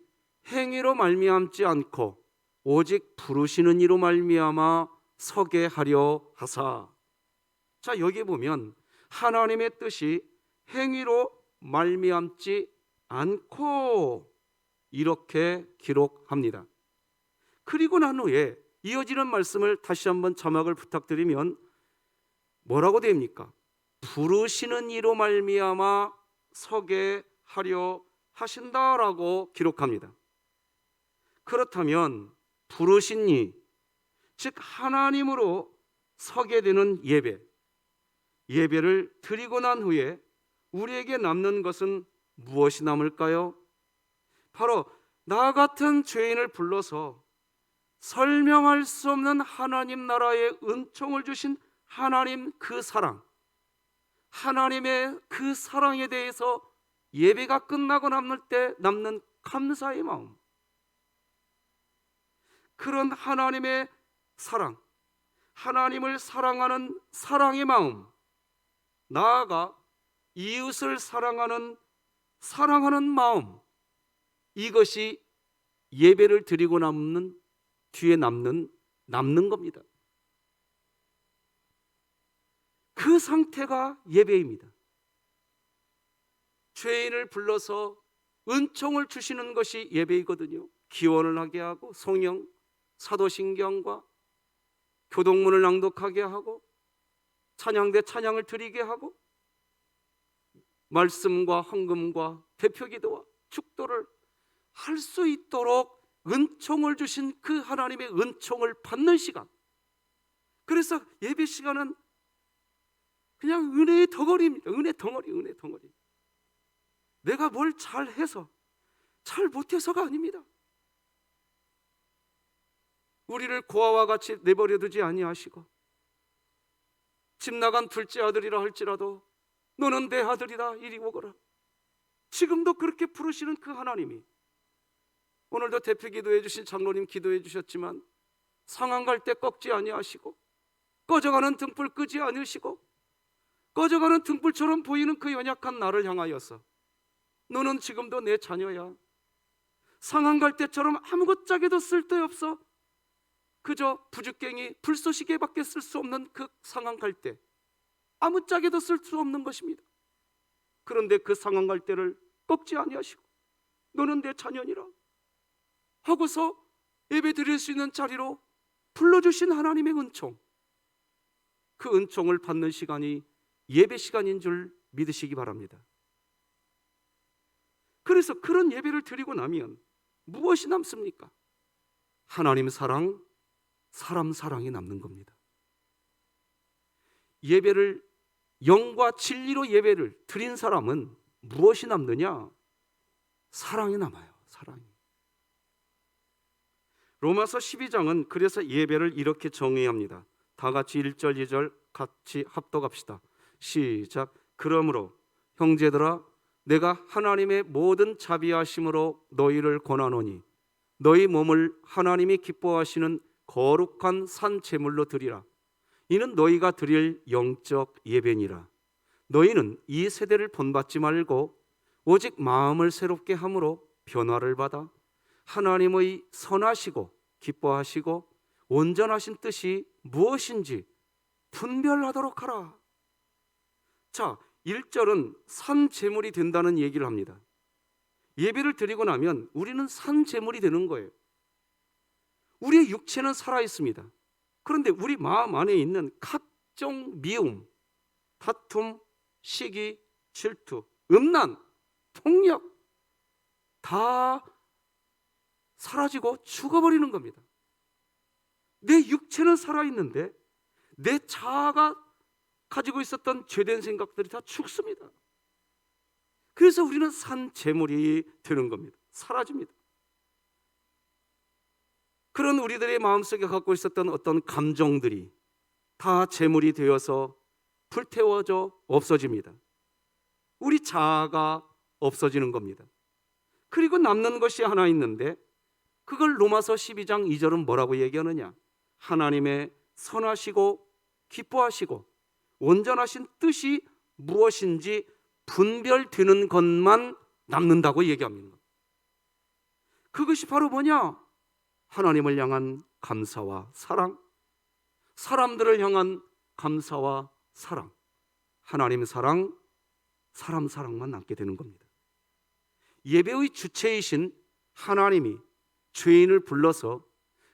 행위로 말미암지 않고 오직 부르시는 이로 말미암아 서게 하려 하사. 자, 여기 보면 하나님의 뜻이 행위로 말미암지 않고 이렇게 기록합니다. 그리고 난 후에 이어지는 말씀을 다시 한번 자막을 부탁드리면 뭐라고 됩니까? 부르시는 이로 말미암아 서게 하려 하신다라고 기록합니다. 그렇다면 부르신 이, 즉 하나님으로 서게 되는 예배를 드리고 난 후에 우리에게 남는 것은 무엇이 남을까요? 바로 나 같은 죄인을 불러서 설명할 수 없는 하나님 나라의 은총을 주신 하나님 그 사랑, 하나님의 그 사랑에 대해서 예배가 끝나고 남을 때 남는 감사의 마음, 그런 하나님의 사랑, 하나님을 사랑하는 사랑의 마음, 나아가 이웃을 사랑하는 마음, 이것이 예배를 드리고 남는 뒤에 남는 겁니다. 그 상태가 예배입니다. 죄인을 불러서 은총을 주시는 것이 예배이거든요. 기원을 하게 하고 성령, 사도신경과 교동문을 낭독하게 하고 찬양대 찬양을 드리게 하고 말씀과 헌금과 대표기도와 축도를 할 수 있도록 은총을 주신 그 하나님의 은총을 받는 시간. 그래서 예배 시간은 그냥 은혜의 덩어리입니다. 은혜 덩어리. 내가 뭘 잘해서 잘 못해서가 아닙니다. 우리를 고아와 같이 내버려 두지 아니하시고 집 나간 둘째 아들이라 할지라도 너는 내 아들이다 이리 오거라. 지금도 그렇게 부르시는 그 하나님이 오늘도 대표 기도해 주신 장로님 기도해 주셨지만 상한 갈 때 꺾지 아니하시고 꺼져가는 등불 끄지 않으시고 꺼져가는 등불처럼 보이는 그 연약한 나를 향하여서 너는 지금도 내 자녀야. 상한 갈 때처럼 아무것짝에도 쓸데없어. 그저 부죽갱이 불쏘시개밖에 쓸 수 없는 그 상한 갈대, 아무짝에도 쓸 수 없는 것입니다. 그런데 그 상한 갈대를 꺾지 아니하시고 너는 내 자녀니라 하고서 예배 드릴 수 있는 자리로 불러주신 하나님의 은총, 그 은총을 받는 시간이 예배 시간인 줄 믿으시기 바랍니다. 그래서 그런 예배를 드리고 나면 무엇이 남습니까? 하나님 사랑, 사람 사랑이 남는 겁니다. 예배를 영과 진리로 예배를 드린 사람은 무엇이 남느냐? 사랑이 남아요. 사랑이. 로마서 12장은 그래서 예배를 이렇게 정의합니다. 다 같이 1절 2절 같이 합독합시다. 시작. 그러므로 형제들아 내가 하나님의 모든 자비하심으로 너희를 권하노니 너희 몸을 하나님이 기뻐하시는 거룩한 산 제물로 드리라. 이는 너희가 드릴 영적 예배니라. 너희는 이 세대를 본받지 말고 오직 마음을 새롭게 함으로 변화를 받아 하나님의 선하시고 기뻐하시고 온전하신 뜻이 무엇인지 분별하도록 하라. 자, 1절은 산 제물이 된다는 얘기를 합니다. 예배를 드리고 나면 우리는 산 제물이 되는 거예요. 우리의 육체는 살아 있습니다. 그런데 우리 마음 안에 있는 각종 미움, 다툼, 시기, 질투, 음란, 폭력 다 사라지고 죽어버리는 겁니다. 내 육체는 살아있는데 내 자아가 가지고 있었던 죄된 생각들이 다 죽습니다. 그래서 우리는 산 제물이 되는 겁니다. 사라집니다. 그런 우리들의 마음속에 갖고 있었던 어떤 감정들이 다 제물이 되어서 불태워져 없어집니다. 우리 자아가 없어지는 겁니다. 그리고 남는 것이 하나 있는데 그걸 로마서 12장 2절은 뭐라고 얘기하느냐? 하나님의 선하시고 기뻐하시고 온전하신 뜻이 무엇인지 분별되는 것만 남는다고 얘기합니다. 그것이 바로 뭐냐? 하나님을 향한 감사와 사랑, 사람들을 향한 감사와 사랑, 하나님 사랑, 사람 사랑만 남게 되는 겁니다. 예배의 주체이신 하나님이 죄인을 불러서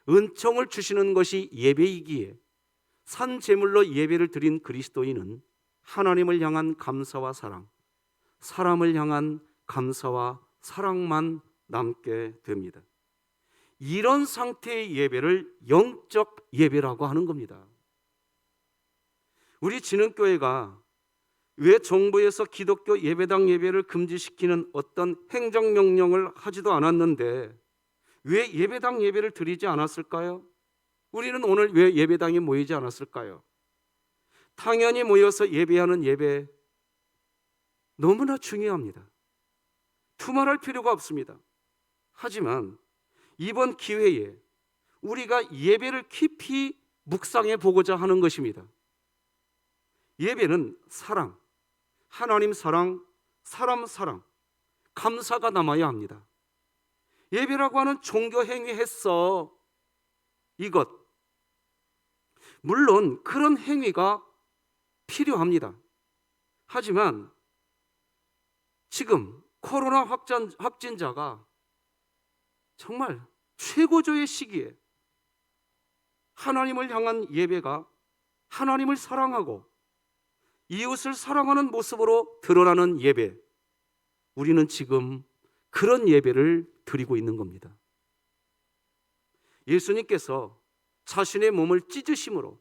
은총을 주시는 것이 예배이기에 산 제물로 예배를 드린 그리스도인은 하나님을 향한 감사와 사랑, 사람을 향한 감사와 사랑만 남게 됩니다. 이런 상태의 예배를 영적 예배라고 하는 겁니다. 우리 진흥교회가 왜 정부에서 기독교 예배당 예배를 금지시키는 어떤 행정명령을 하지도 않았는데 왜 예배당 예배를 드리지 않았을까요? 우리는 오늘 왜 예배당에 모이지 않았을까요? 당연히 모여서 예배하는 예배 너무나 중요합니다. 두말할 필요가 없습니다. 하지만 이번 기회에 우리가 예배를 깊이 묵상해 보고자 하는 것입니다. 예배는 사랑, 하나님 사랑, 사람 사랑, 감사가 남아야 합니다. 예배라고 하는 종교 행위 했어. 이것. 물론 그런 행위가 필요합니다. 하지만 지금 코로나 확진자가 정말 최고조의 시기에 하나님을 향한 예배가 하나님을 사랑하고 이웃을 사랑하는 모습으로 드러나는 예배, 우리는 지금 그런 예배를 드리고 있는 겁니다. 예수님께서 자신의 몸을 찢으심으로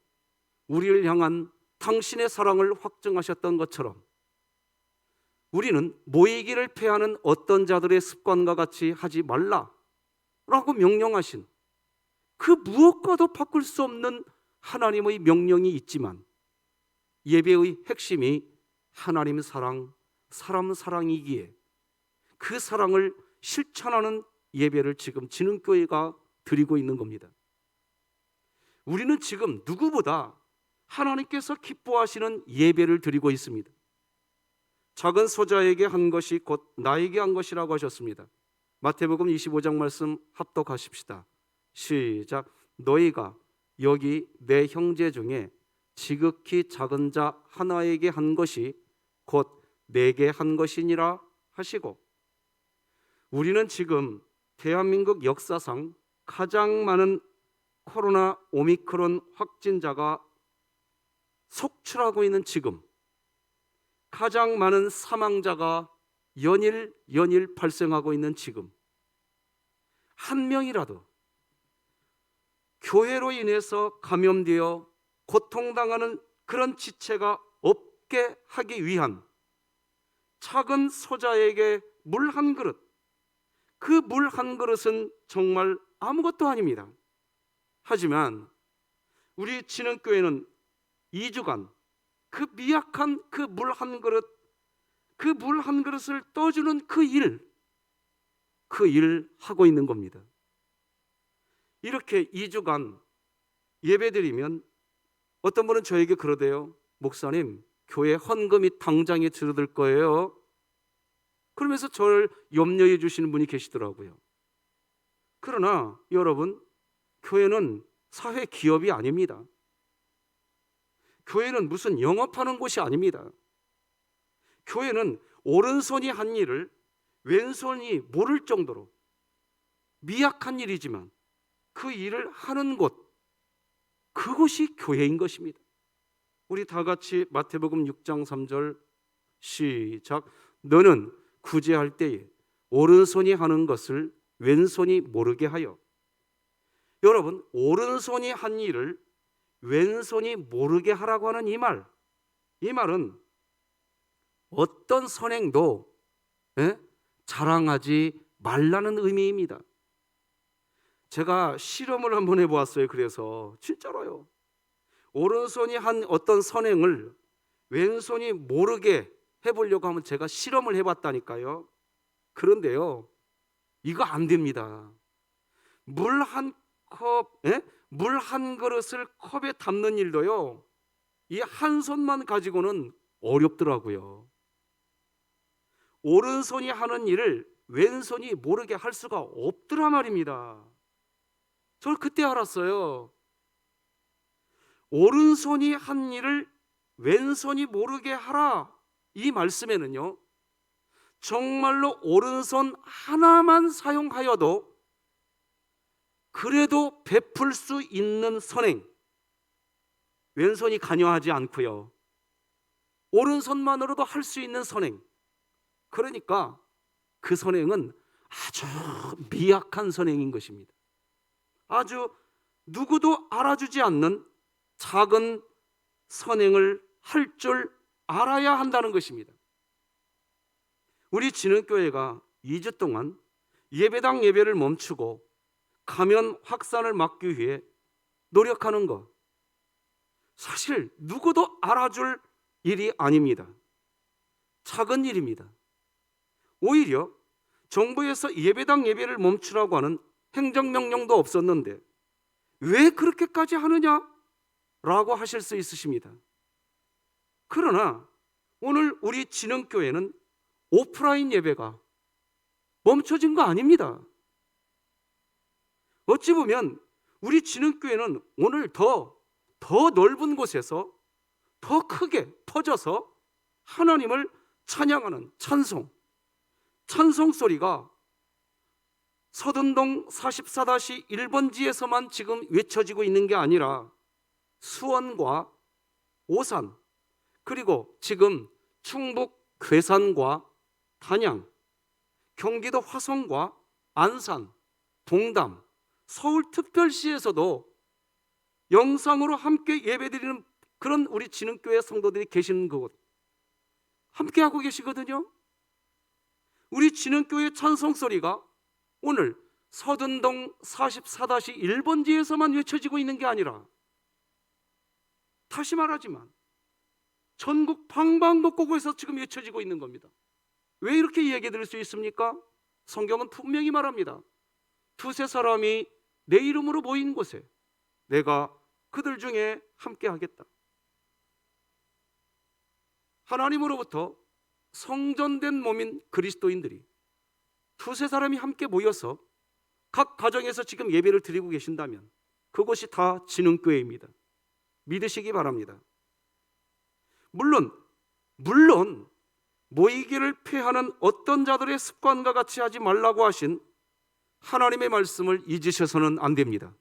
우리를 향한 당신의 사랑을 확증하셨던 것처럼 우리는 모이기를 패하는 어떤 자들의 습관과 같이 하지 말라라고 명령하신 그 무엇과도 바꿀 수 없는 하나님의 명령이 있지만 예배의 핵심이 하나님 사랑, 사람 사랑이기에 그 사랑을 실천하는 예배를 지금 진흥교회가 드리고 있는 겁니다. 우리는 지금 누구보다 하나님께서 기뻐하시는 예배를 드리고 있습니다. 작은 소자에게 한 것이 곧 나에게 한 것이라고 하셨습니다. 마태복음 25장 말씀 합독하십시다. 시작. 너희가 여기 내 형제 중에 지극히 작은 자 하나에게 한 것이 곧 내게 한 것이니라 하시고, 우리는 지금 대한민국 역사상 가장 많은 코로나 오미크론 확진자가 속출하고 있는 지금, 가장 많은 사망자가 연일 발생하고 있는 지금, 한 명이라도 교회로 인해서 감염되어 고통당하는 그런 지체가 없게 하기 위한 작은 소자에게 물 한 그릇, 그 물 한 그릇은 정말 아무것도 아닙니다. 하지만 우리 진흥교회는 2주간 그 미약한 그 물 한 그릇, 그 물 한 그릇을 떠주는 그 일 하고 있는 겁니다. 이렇게 2주간 예배드리면 어떤 분은 저에게 그러대요. 목사님, 교회 헌금이 당장에 줄어들 거예요. 그러면서 저를 염려해 주시는 분이 계시더라고요. 그러나 여러분, 교회는 사회 기업이 아닙니다. 교회는 무슨 영업하는 곳이 아닙니다. 교회는 오른손이 한 일을 왼손이 모를 정도로 미약한 일이지만 그 일을 하는 곳, 그곳이 교회인 것입니다. 우리 다 같이 마태복음 6장 3절 시작. 너는 구제할 때에 오른손이 하는 것을 왼손이 모르게 하여. 여러분, 오른손이 한 일을 왼손이 모르게 하라고 하는 이 말은 어떤 선행도 자랑하지 말라는 의미입니다. 제가 실험을 한번 해보았어요. 그래서 진짜로요, 오른손이 한 어떤 선행을 왼손이 모르게 해보려고 하면 제가 실험을 해봤다니까요. 그런데요, 이거 안 됩니다. 물 한 그릇을 컵에 담는 일도요, 이 한 손만 가지고는 어렵더라고요. 오른손이 하는 일을 왼손이 모르게 할 수가 없더라 말입니다. 저는 그때 알았어요. 오른손이 한 일을 왼손이 모르게 하라, 이 말씀에는요, 정말로 오른손 하나만 사용하여도 그래도 베풀 수 있는 선행, 왼손이 관여하지 않고요, 오른손만으로도 할 수 있는 선행, 그러니까 그 선행은 아주 미약한 선행인 것입니다. 아주 누구도 알아주지 않는 작은 선행을 할 줄 알아야 한다는 것입니다. 우리 진흥교회가 2주 동안 예배당 예배를 멈추고 감염 확산을 막기 위해 노력하는 것, 사실 누구도 알아줄 일이 아닙니다. 작은 일입니다. 오히려 정부에서 예배당 예배를 멈추라고 하는 행정명령도 없었는데 왜 그렇게까지 하느냐라고 하실 수 있으십니다. 그러나 오늘 우리 진흥교회는 오프라인 예배가 멈춰진 거 아닙니다. 어찌 보면 우리 진흥교회는 오늘 더 넓은 곳에서 더 크게 퍼져서 하나님을 찬양하는 찬송 소리가 서든동 44-1번지에서만 지금 외쳐지고 있는 게 아니라 수원과 오산, 그리고 지금 충북 괴산과 단양, 경기도 화성과 안산, 동담, 서울특별시에서도 영상으로 함께 예배드리는 그런 우리 진흥교회 성도들이 계시는 그곳 함께 하고 계시거든요. 우리 진흥교회 찬송 소리가 오늘 서든동 44-1번지에서만 외쳐지고 있는 게 아니라, 다시 말하지만 전국 방방곡곡에서 지금 외쳐지고 있는 겁니다. 왜 이렇게 이야기 드릴 수 있습니까? 성경은 분명히 말합니다. 두세 사람이 내 이름으로 모인 곳에 내가 그들 중에 함께 하겠다. 하나님으로부터 성전된 몸인 그리스도인들이 두세 사람이 함께 모여서 각 가정에서 지금 예배를 드리고 계신다면 그것이 다 진흥교회입니다. 믿으시기 바랍니다. 물론 모이기를 피하는 어떤 자들의 습관과 같이 하지 말라고 하신 하나님의 말씀을 잊으셔서는 안 됩니다.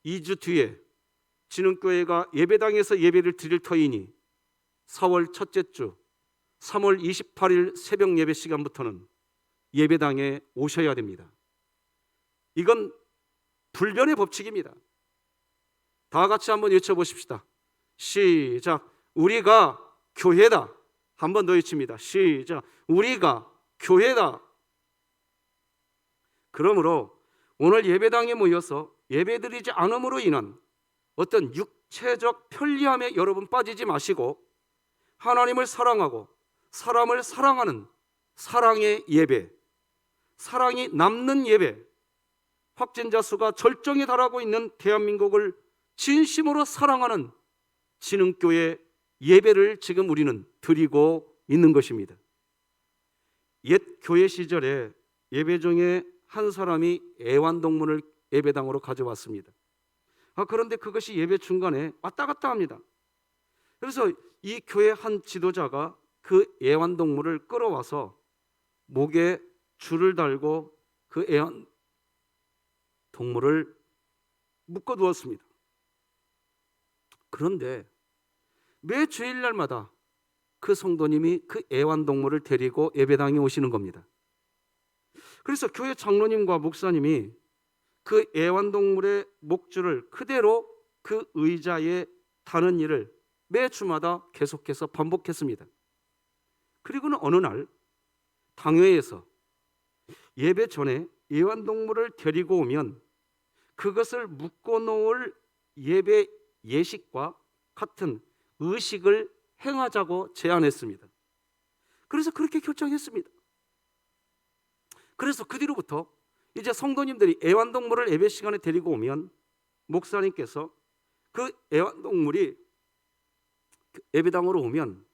2주 뒤에 진흥교회가 예배당에서 예배를 드릴 터이니 4월 첫째 주 3월 28일 새벽 예배 시간부터는 예배당에 오셔야 됩니다. 이건 불변의 법칙입니다. 다 같이 한번 외쳐보십시다. 시작. 우리가 교회다. 한 번 더 외칩니다. 시작. 우리가 교회다. 그러므로 오늘 예배당에 모여서 예배드리지 않음으로 인한 어떤 육체적 편리함에 여러분 빠지지 마시고 하나님을 사랑하고 사람을 사랑하는 사랑의 예배, 사랑이 남는 예배, 확진자 수가 절정에 달하고 있는 대한민국을 진심으로 사랑하는 진흥교회 예배를 지금 우리는 드리고 있는 것입니다. 옛 교회 시절에 예배 중에 한 사람이 애완동물을 예배당으로 가져왔습니다. 그런데 그것이 예배 중간에 왔다 갔다 합니다. 그래서 이 교회 한 지도자가 그 애완동물을 끌어와서 목에 줄을 달고 그 애완동물을 묶어두었습니다. 그런데 매 주일날마다 그 성도님이 그 애완동물을 데리고 예배당에 오시는 겁니다. 그래서 교회 장로님과 목사님이 그 애완동물의 목줄을 그대로 그 의자에 다는 일을 매 주마다 계속해서 반복했습니다. 그리고는 어느 날 당회에서 예배 전에 애완동물을 데리고 오면 그것을 묶어놓을 예배 예식과 같은 의식을 행하자고 제안했습니다. 그래서 그렇게 결정했습니다. 그래서 그 뒤로부터 이제 성도님들이 애완동물을 예배 시간에 데리고 오면 목사님께서 그 애완동물이 예배당으로 오면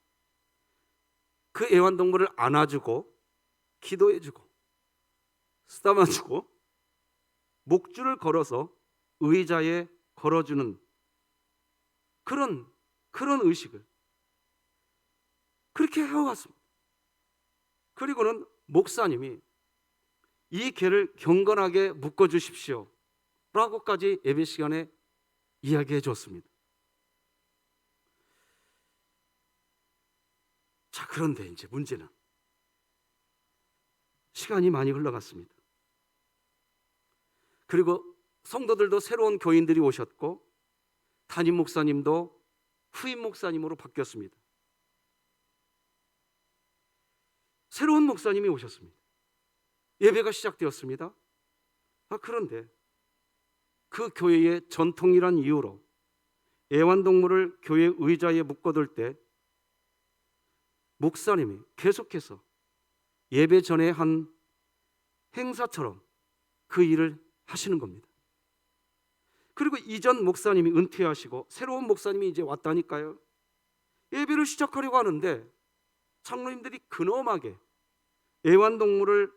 그 애완동물을 안아주고 기도해주고 쓰다마주고 목줄을 걸어서 의자에 걸어주는 그런 의식을 그렇게 해왔습니다. 그리고는 목사님이 이 개를 경건하게 묶어주십시오 라고까지 예배 시간에 이야기해 줬습니다. 자, 그런데 이제 문제는 시간이 많이 흘러갔습니다. 그리고 성도들도 새로운 교인들이 오셨고 담임 목사님도 후임 목사님으로 바뀌었습니다. 새로운 목사님이 오셨습니다. 예배가 시작되었습니다. 그런데 그 교회의 전통이란 이유로 애완동물을 교회 의자에 묶어둘 때 목사님이 계속해서 예배 전에 한 행사처럼 그 일을 하시는 겁니다. 그리고 이전 목사님이 은퇴하시고 새로운 목사님이 이제 왔다니까요. 예배를 시작하려고 하는데 장로님들이 근엄하게 애완동물을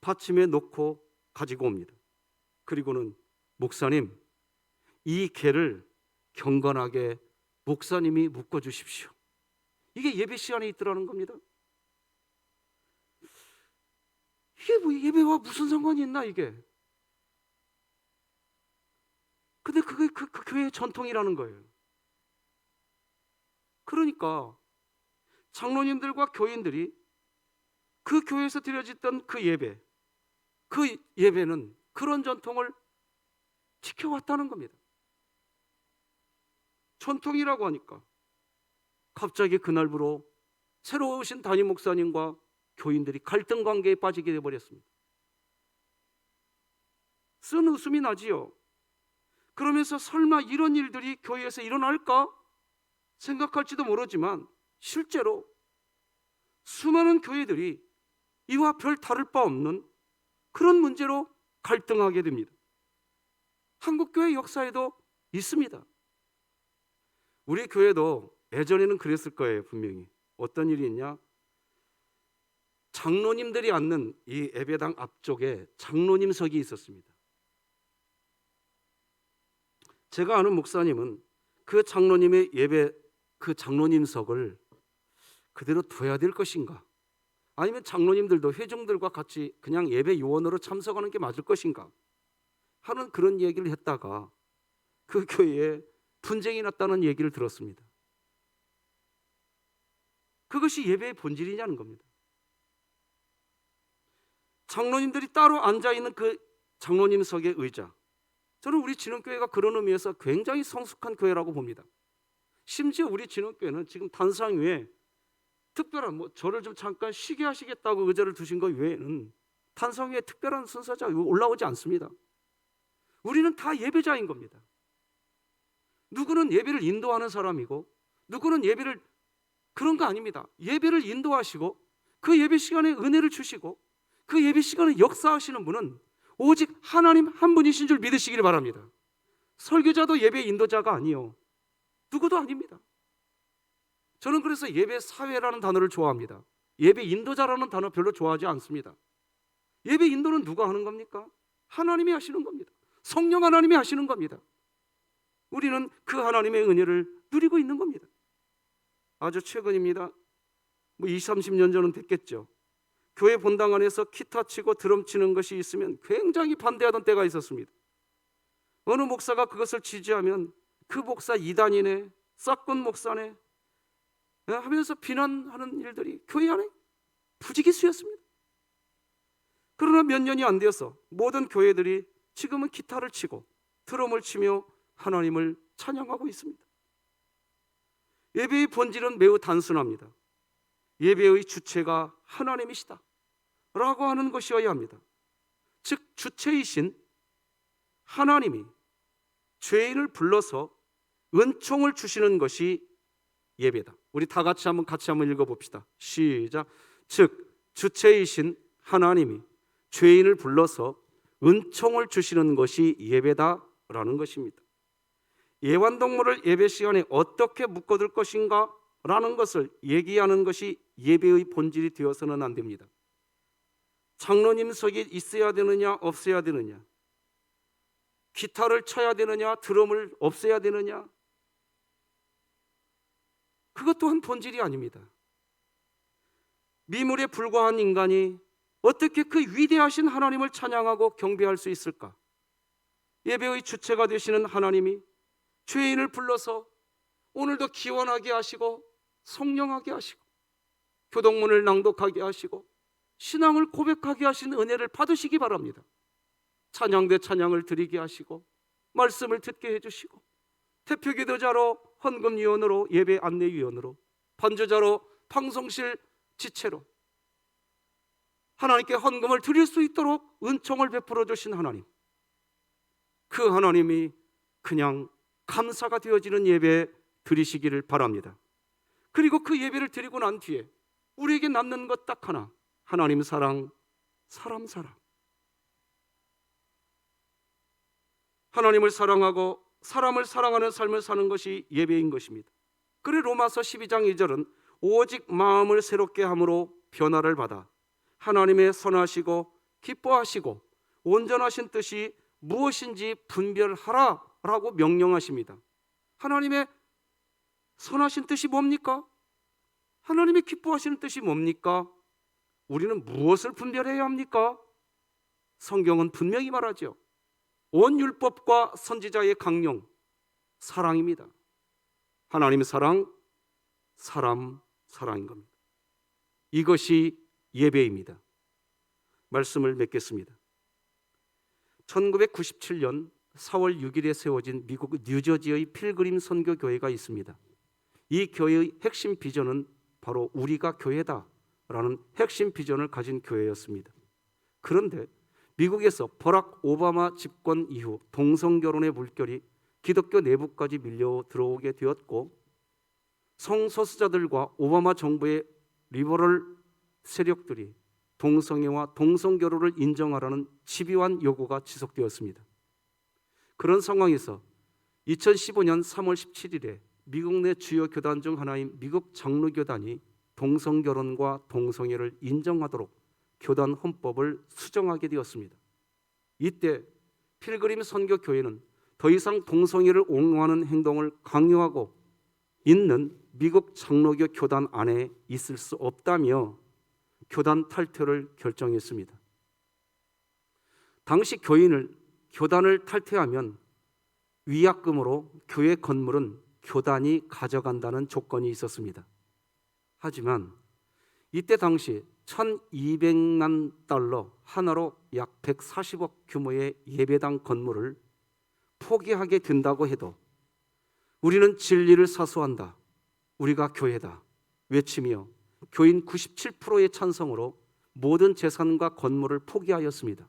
받침에 놓고 가지고 옵니다. 그리고는 목사님, 이 개를 경건하게 목사님이 묶어주십시오. 이게 예배 시간에 있더라는 겁니다. 이게 뭐 예배와 무슨 상관이 있나 이게? 근데 그게 그 교회의 전통이라는 거예요. 그러니까 장로님들과 교인들이 그 교회에서 드려졌던 그 예배는 그런 전통을 지켜왔다는 겁니다. 전통이라고 하니까 갑자기 그날부로 새로 오신 담임 목사님과 교인들이 갈등 관계에 빠지게 되어버렸습니다. 쓴 웃음이 나지요. 그러면서 설마 이런 일들이 교회에서 일어날까 생각할지도 모르지만 실제로 수많은 교회들이 이와 별 다를 바 없는 그런 문제로 갈등하게 됩니다. 한국교회 역사에도 있습니다. 우리 교회도 예전에는 그랬을 거예요. 분명히 어떤 일이 있냐, 장로님들이 앉는 이 예배당 앞쪽에 장로님석이 있었습니다. 제가 아는 목사님은 그 장로님의 그 장로님석을 그대로 둬야 될 것인가, 아니면 장로님들도 회중들과 같이 그냥 예배 요원으로 참석하는 게 맞을 것인가 하는 그런 얘기를 했다가 그 교회에 분쟁이 났다는 얘기를 들었습니다. 그것이 예배의 본질이냐는 겁니다. 장로님들이 따로 앉아있는 그 장로님석의 의자, 저는 우리 진흥교회가 그런 의미에서 굉장히 성숙한 교회라고 봅니다. 심지어 우리 진흥교회는 지금 단상 위에 특별한 저를 좀 잠깐 쉬게 하시겠다고 의자를 두신 것 외에는 단상 위에 특별한 순서자 올라오지 않습니다. 우리는 다 예배자인 겁니다. 누구는 예배를 인도하는 사람이고 누구는 예배를, 그런 거 아닙니다. 예배를 인도하시고 그 예배 시간에 은혜를 주시고 그 예배 시간에 역사하시는 분은 오직 하나님 한 분이신 줄 믿으시길 바랍니다. 설교자도 예배 인도자가 아니요, 누구도 아닙니다. 저는 그래서 예배 사회라는 단어를 좋아합니다. 예배 인도자라는 단어 별로 좋아하지 않습니다. 예배 인도는 누가 하는 겁니까? 하나님이 하시는 겁니다. 성령 하나님이 하시는 겁니다. 우리는 그 하나님의 은혜를 누리고 있는 겁니다. 아주 최근입니다. 20, 30년 전은 됐겠죠. 교회 본당 안에서 기타 치고 드럼 치는 것이 있으면 굉장히 반대하던 때가 있었습니다. 어느 목사가 그것을 지지하면 그 목사 이단이네, 싹군 목사네 하면서 비난하는 일들이 교회 안에 부지기수였습니다. 그러나 몇 년이 안 되어서 모든 교회들이 지금은 기타를 치고 드럼을 치며 하나님을 찬양하고 있습니다. 예배의 본질은 매우 단순합니다. 예배의 주체가 하나님이시다 라고 하는 것이어야 합니다. 즉 주체이신 하나님이 죄인을 불러서 은총을 주시는 것이 예배다. 우리 다 같이 한번 읽어봅시다. 시작. 즉 주체이신 하나님이 죄인을 불러서 은총을 주시는 것이 예배다라는 것입니다. 애완동물을 예배 시간에 어떻게 묶어둘 것인가 라는 것을 얘기하는 것이 예배의 본질이 되어서는 안 됩니다. 장로님석이 있어야 되느냐 없어야 되느냐, 기타를 쳐야 되느냐 드럼을 없애야 되느냐, 그것 또한 본질이 아닙니다. 미물에 불과한 인간이 어떻게 그 위대하신 하나님을 찬양하고 경배할 수 있을까? 예배의 주체가 되시는 하나님이 죄인을 불러서 오늘도 기원하게 하시고 성령하게 하시고 교동문을 낭독하게 하시고 신앙을 고백하게 하신 은혜를 받으시기 바랍니다. 찬양대 찬양을 드리게 하시고 말씀을 듣게 해주시고 대표기도자로 헌금위원으로 예배 안내위원으로 반주자로 방송실 지체로 하나님께 헌금을 드릴 수 있도록 은총을 베풀어 주신 하나님, 그 하나님이 그냥 감사가 되어지는 예배 드리시기를 바랍니다. 그리고 그 예배를 드리고 난 뒤에 우리에게 남는 것 딱 하나, 하나님 사랑, 사람 사랑. 하나님을 사랑하고 사람을 사랑하는 삶을 사는 것이 예배인 것입니다. 그래 로마서 12장 2절은 오직 마음을 새롭게 함으로 변화를 받아 하나님의 선하시고 기뻐하시고 온전하신 뜻이 무엇인지 분별하라라고 명령하십니다. 하나님의 선하신 뜻이 뭡니까? 하나님이 기뻐하시는 뜻이 뭡니까? 우리는 무엇을 분별해야 합니까? 성경은 분명히 말하죠. 온 율법과 선지자의 강령, 사랑입니다. 하나님의 사랑, 사랑인 겁니다. 이것이 예배입니다. 말씀을 맺겠습니다. 1997년 4월 6일에 세워진 미국 뉴저지의 필그림 선교교회가 있습니다. 이 교회의 핵심 비전은 바로 우리가 교회다라는 핵심 비전을 가진 교회였습니다. 그런데 미국에서 버락 오바마 집권 이후 동성결혼의 물결이 기독교 내부까지 밀려 들어오게 되었고, 성소수자들과 오바마 정부의 리버럴 세력들이 동성애와 동성결혼을 인정하라는 집요한 요구가 지속되었습니다. 그런 상황에서 2015년 3월 17일에 미국 내 주요 교단 중 하나인 미국 장로교단이 동성결혼과 동성애를 인정하도록 교단 헌법을 수정하게 되었습니다. 이때 필그림 선교교회는 더 이상 동성애를 옹호하는 행동을 강요하고 있는 미국 장로교 교단 안에 있을 수 없다며 교단 탈퇴를 결정했습니다. 당시 교단을 탈퇴하면 위약금으로 교회 건물은 교단이 가져간다는 조건이 있었습니다. 하지만 이때 당시 1,200만 달러, 하나로 약 140억 규모의 예배당 건물을 포기하게 된다고 해도 우리는 진리를 사수한다, 우리가 교회다 외치며 교인 97%의 찬성으로 모든 재산과 건물을 포기하였습니다.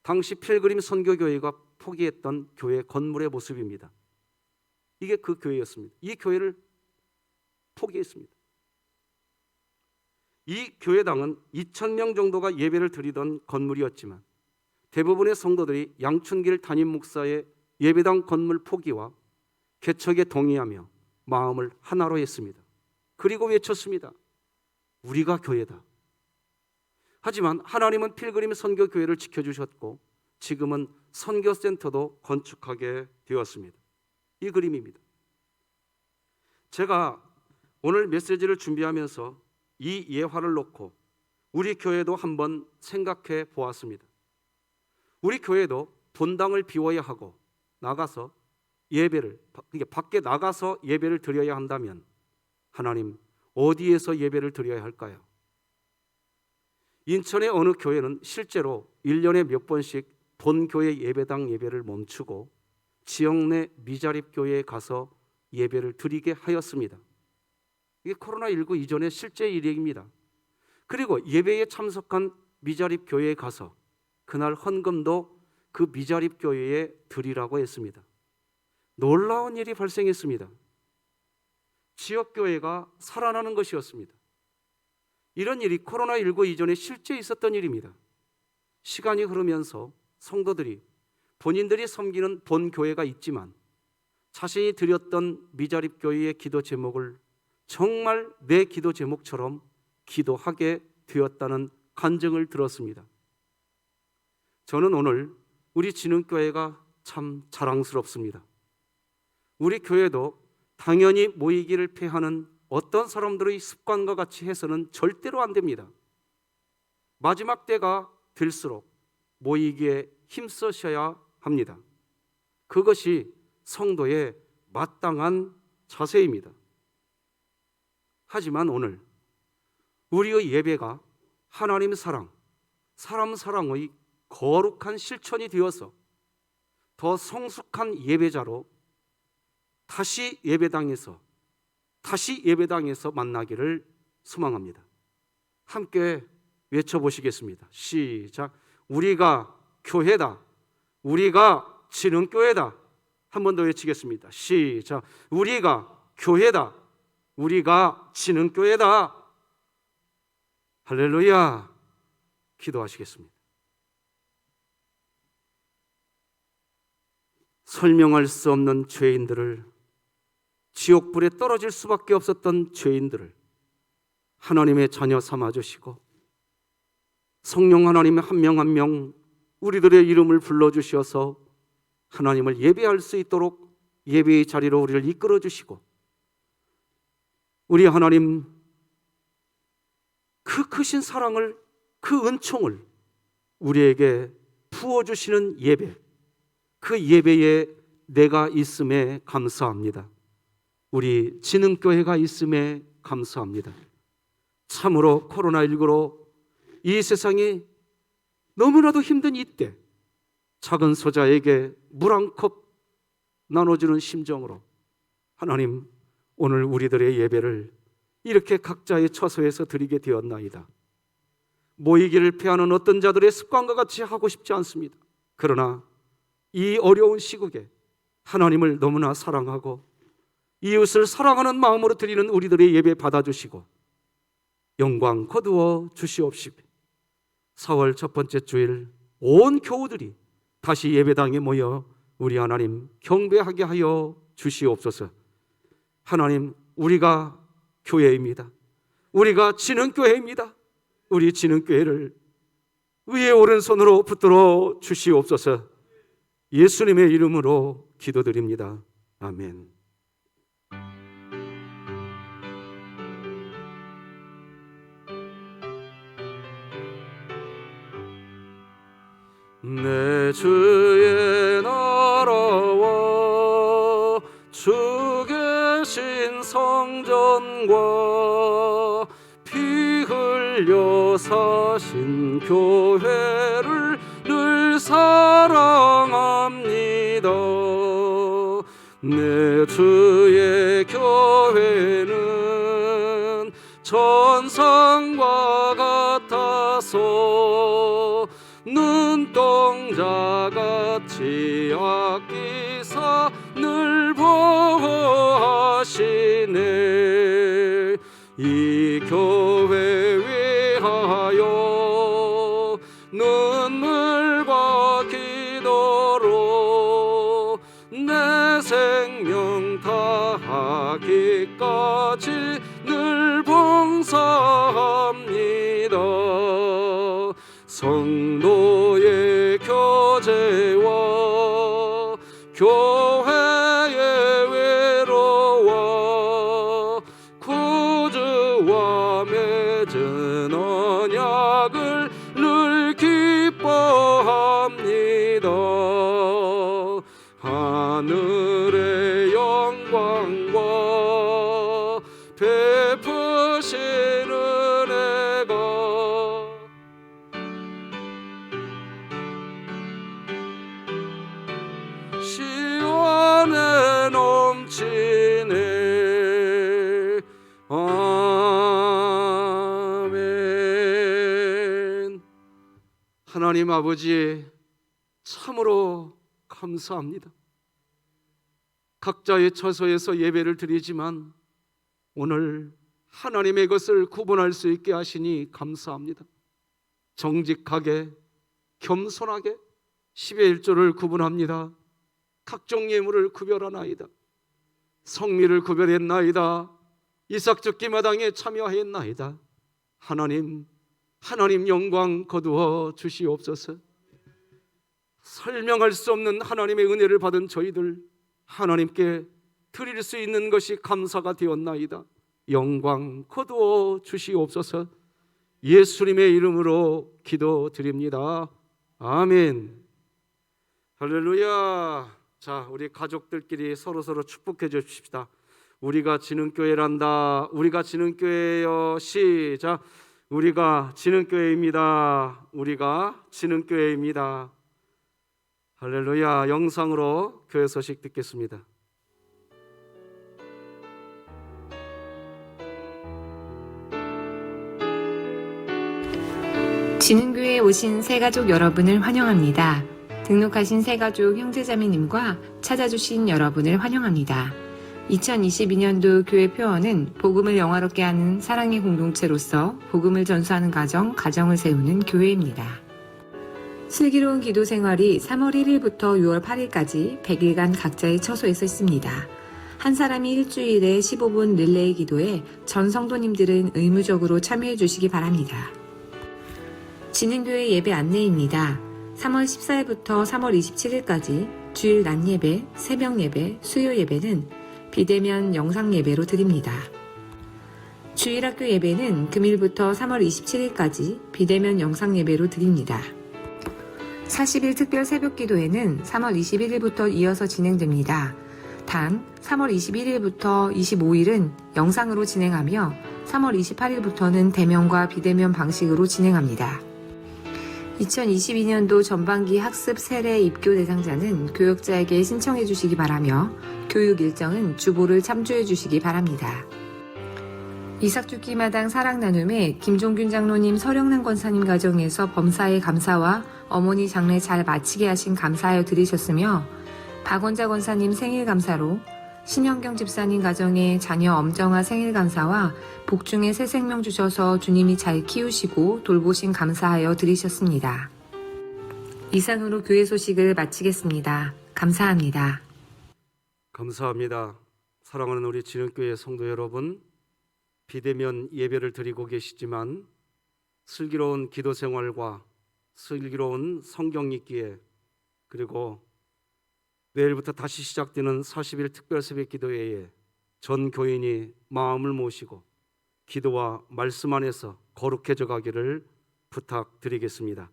당시 필그림 선교교회가 포기했던 교회 건물의 모습입니다. 이게 그 교회였습니다. 이 교회를 포기했습니다. 이 교회당은 2,000명 정도가 예배를 드리던 건물이었지만 대부분의 성도들이 양춘길 담임 목사의 예배당 건물 포기와 개척에 동의하며 마음을 하나로 했습니다. 그리고 외쳤습니다. 우리가 교회다. 하지만 하나님은 필그림 선교교회를 지켜주셨고 지금은 선교센터도 건축하게 되었습니다. 이 그림입니다. 제가 오늘 메시지를 준비하면서 이 예화를 놓고 우리 교회도 한번 생각해 보았습니다. 우리 교회도 본당을 비워야 하고 나가서 밖에 나가서 예배를 드려야 한다면 하나님, 어디에서 예배를 드려야 할까요? 인천의 어느 교회는 실제로 1년에 몇 번씩 본교회 예배당 예배를 멈추고 지역 내 미자립교회에 가서 예배를 드리게 하였습니다. 이게 코로나19 이전의 실제 일입니다. 그리고 예배에 참석한 미자립교회에 가서 그날 헌금도 그 미자립교회에 드리라고 했습니다. 놀라운 일이 발생했습니다. 지역교회가 살아나는 것이었습니다. 이런 일이 코로나19 이전에 실제 있었던 일입니다. 시간이 흐르면서 성도들이 본인들이 섬기는 본교회가 있지만 자신이 드렸던 미자립교회의 기도 제목을 정말 내 기도 제목처럼 기도하게 되었다는 간증을 들었습니다. 저는 오늘 우리 진흥교회가 참 자랑스럽습니다. 우리 교회도 당연히 모이기를 패하는 어떤 사람들의 습관과 같이 해서는 절대로 안 됩니다. 마지막 때가 될수록 모이기에 힘쓰셔야 합니다. 그것이 성도의 마땅한 자세입니다. 하지만 오늘 우리의 예배가 하나님 사랑, 사람 사랑의 거룩한 실천이 되어서 더 성숙한 예배자로 다시 예배당에서 만나기를 소망합니다. 함께 외쳐보시겠습니다. 시작. 우리가 교회다. 우리가 진흥교회다. 한 번 더 외치겠습니다. 시작. 우리가 교회다. 우리가 진흥교회다. 할렐루야. 기도하시겠습니다. 설명할 수 없는 죄인들을, 지옥불에 떨어질 수밖에 없었던 죄인들을 하나님의 자녀 삼아주시고 성령 하나님의 한 명 한 명 우리들의 이름을 불러주셔서 하나님을 예배할 수 있도록 예배의 자리로 우리를 이끌어 주시고, 우리 하나님 그 크신 사랑을, 그 은총을 우리에게 부어주시는 예배, 그 예배에 내가 있음에 감사합니다. 우리 진흥교회가 있음에 감사합니다. 참으로 코로나19로 이 세상이 너무나도 힘든 이때 작은 소자에게 물 한 컵 나눠주는 심정으로 하나님, 오늘 우리들의 예배를 이렇게 각자의 처소에서 드리게 되었나이다. 모이기를 피하는 어떤 자들의 습관과 같이 하고 싶지 않습니다. 그러나 이 어려운 시국에 하나님을 너무나 사랑하고 이웃을 사랑하는 마음으로 드리는 우리들의 예배 받아주시고 영광 거두어 주시옵시고, 4월 첫 번째 주일 온 교우들이 다시 예배당에 모여 우리 하나님 경배하게 하여 주시옵소서. 하나님, 우리가 교회입니다. 우리가 진흥교회입니다. 우리 진흥교회를 위에 오른손으로 붙들어 주시옵소서. 예수님의 이름으로 기도드립니다. 아멘. 내 주의 나라와 주 계신 성전과 피 흘려 사신 교회를 늘 사랑합니다. 내 주의 교회는 천상과 같아서 눈동자같이 아끼사 늘 보호하시네. 이 교회 위하여 눈물과 기도로 내 생명 다하기까지 늘 봉사합니다. 성도의 교제와 교회의 외로와 구주와 맺은 언약을 늘 기뻐합니다. 하늘의 영광과 베푸신 은혜가 시원에 넘치네. 아멘. 하나님 아버지, 참으로 감사합니다. 각자의 처소에서 예배를 드리지만 오늘 하나님의 것을 구분할 수 있게 하시니 감사합니다. 정직하게 겸손하게 10의 1조를 구분합니다. 각종 예물을 구별하나이다. 성미를 구별했나이다. 이삭죽기마당에 참여했나이다. 하나님 영광 거두어 주시옵소서. 설명할 수 없는 하나님의 은혜를 받은 저희들 하나님께 드릴 수 있는 것이 감사가 되었나이다. 영광 거두어 주시옵소서. 예수님의 이름으로 기도드립니다. 아멘. 할렐루야. 자, 우리 가족들끼리 서로서로 축복해 주십시다. 우리가 진흥교회란다. 우리가 진흥교회여. 시작. 우리가 진흥교회입니다. 우리가 진흥교회입니다. 할렐루야. 영상으로 교회 소식 듣겠습니다. 진흥교회에 오신 새가족 여러분을 환영합니다. 등록하신 새가족 형제자매님과 찾아주신 여러분을 환영합니다. 2022년도 교회 표어는 복음을 영화롭게 하는 사랑의 공동체로서 복음을 전수하는 가정을 세우는 교회입니다. 슬기로운 기도 생활이 3월 1일부터 6월 8일까지 100일간 각자의 처소에서 있습니다. 한 사람이 일주일에 15분 릴레이 기도에 전 성도님들은 의무적으로 참여해 주시기 바랍니다. 진흥교회 예배 안내입니다. 3월 14일부터 3월 27일까지 주일 낮 예배, 새벽 예배, 수요 예배는 비대면 영상 예배로 드립니다. 주일학교 예배는 금일부터 3월 27일까지 비대면 영상 예배로 드립니다. 40일 특별 새벽 기도회는 3월 21일부터 이어서 진행됩니다. 단 3월 21일부터 25일은 영상으로 진행하며 3월 28일부터는 대면과 비대면 방식으로 진행합니다. 2022년도 전반기 학습 세례 입교 대상자는 교역자에게 신청해 주시기 바라며 교육 일정은 주보를 참조해 주시기 바랍니다. 이삭죽기마당 사랑나눔에 김종균 장로님, 서령란 권사님 가정에서 범사에 감사와 어머니 장례 잘 마치게 하신 감사하여 드리셨으며 박원자 권사님 생일 감사로 신현경 집사님 가정에 자녀 엄정아 생일 감사와 복중에 새 생명 주셔서 주님이 잘 키우시고 돌보신 감사하여 드리셨습니다. 이상으로 교회 소식을 마치겠습니다. 감사합니다. 감사합니다. 사랑하는 우리 진흥교회 성도 여러분, 비대면 예배를 드리고 계시지만 슬기로운 기도 생활과 슬기로운 성경 읽기에, 그리고 내일부터 다시 시작되는 40일 특별 새벽 기도회에 전 교인이 마음을 모시고 기도와 말씀 안에서 거룩해져 가기를 부탁드리겠습니다.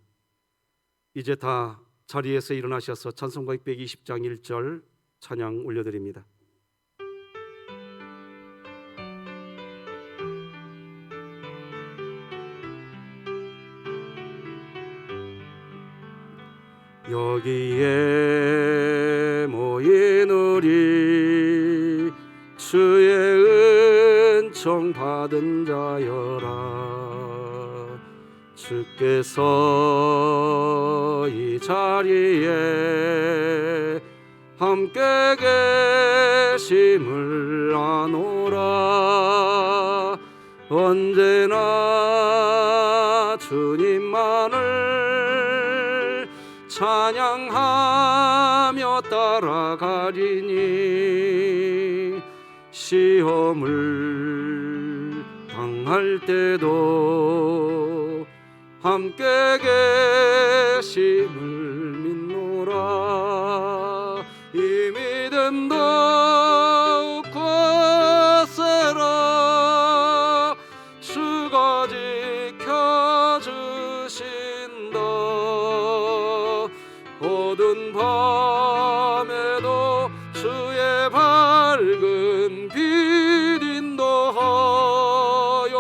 이제 다 자리에서 일어나셔서 찬송가 120장 1절 찬양 올려드립니다. 여기에 모인 우리 주의 은총 받은 자여라. 주께서 이 자리에 함께 계심을 아노라. 언제나 주님만을 찬양하며 따라가리니 시험을 당할 때도 함께 계심을 믿노라. 이 믿음 더욱 거세라. 주가 지켜주신다. 어두운 밤에도 주의 밝은 빛 인도하여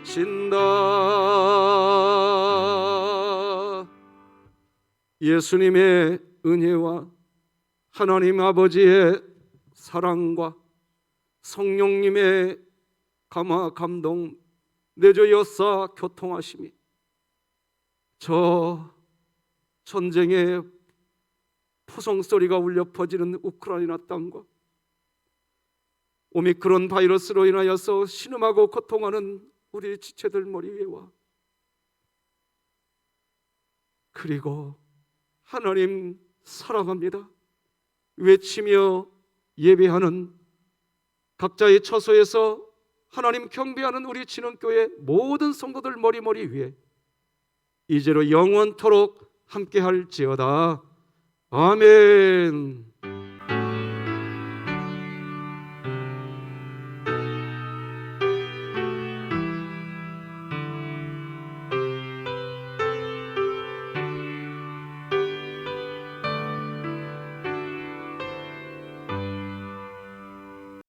주신다. 예수님의 은혜와 하나님 아버지의 사랑과 성령님의 감화 감동 내조 역사 교통하심이 저 전쟁의 포성소리가 울려 퍼지는 우크라이나 땅과 오미크론 바이러스로 인하여서 신음하고 고통하는 우리 지체들 머리 위에와, 그리고 하나님 사랑합니다 외치며 예배하는 각자의 처소에서 하나님 경배하는 우리 진흥교회 모든 성도들 머리 위에 이제로 영원토록 함께할지어다. 아멘.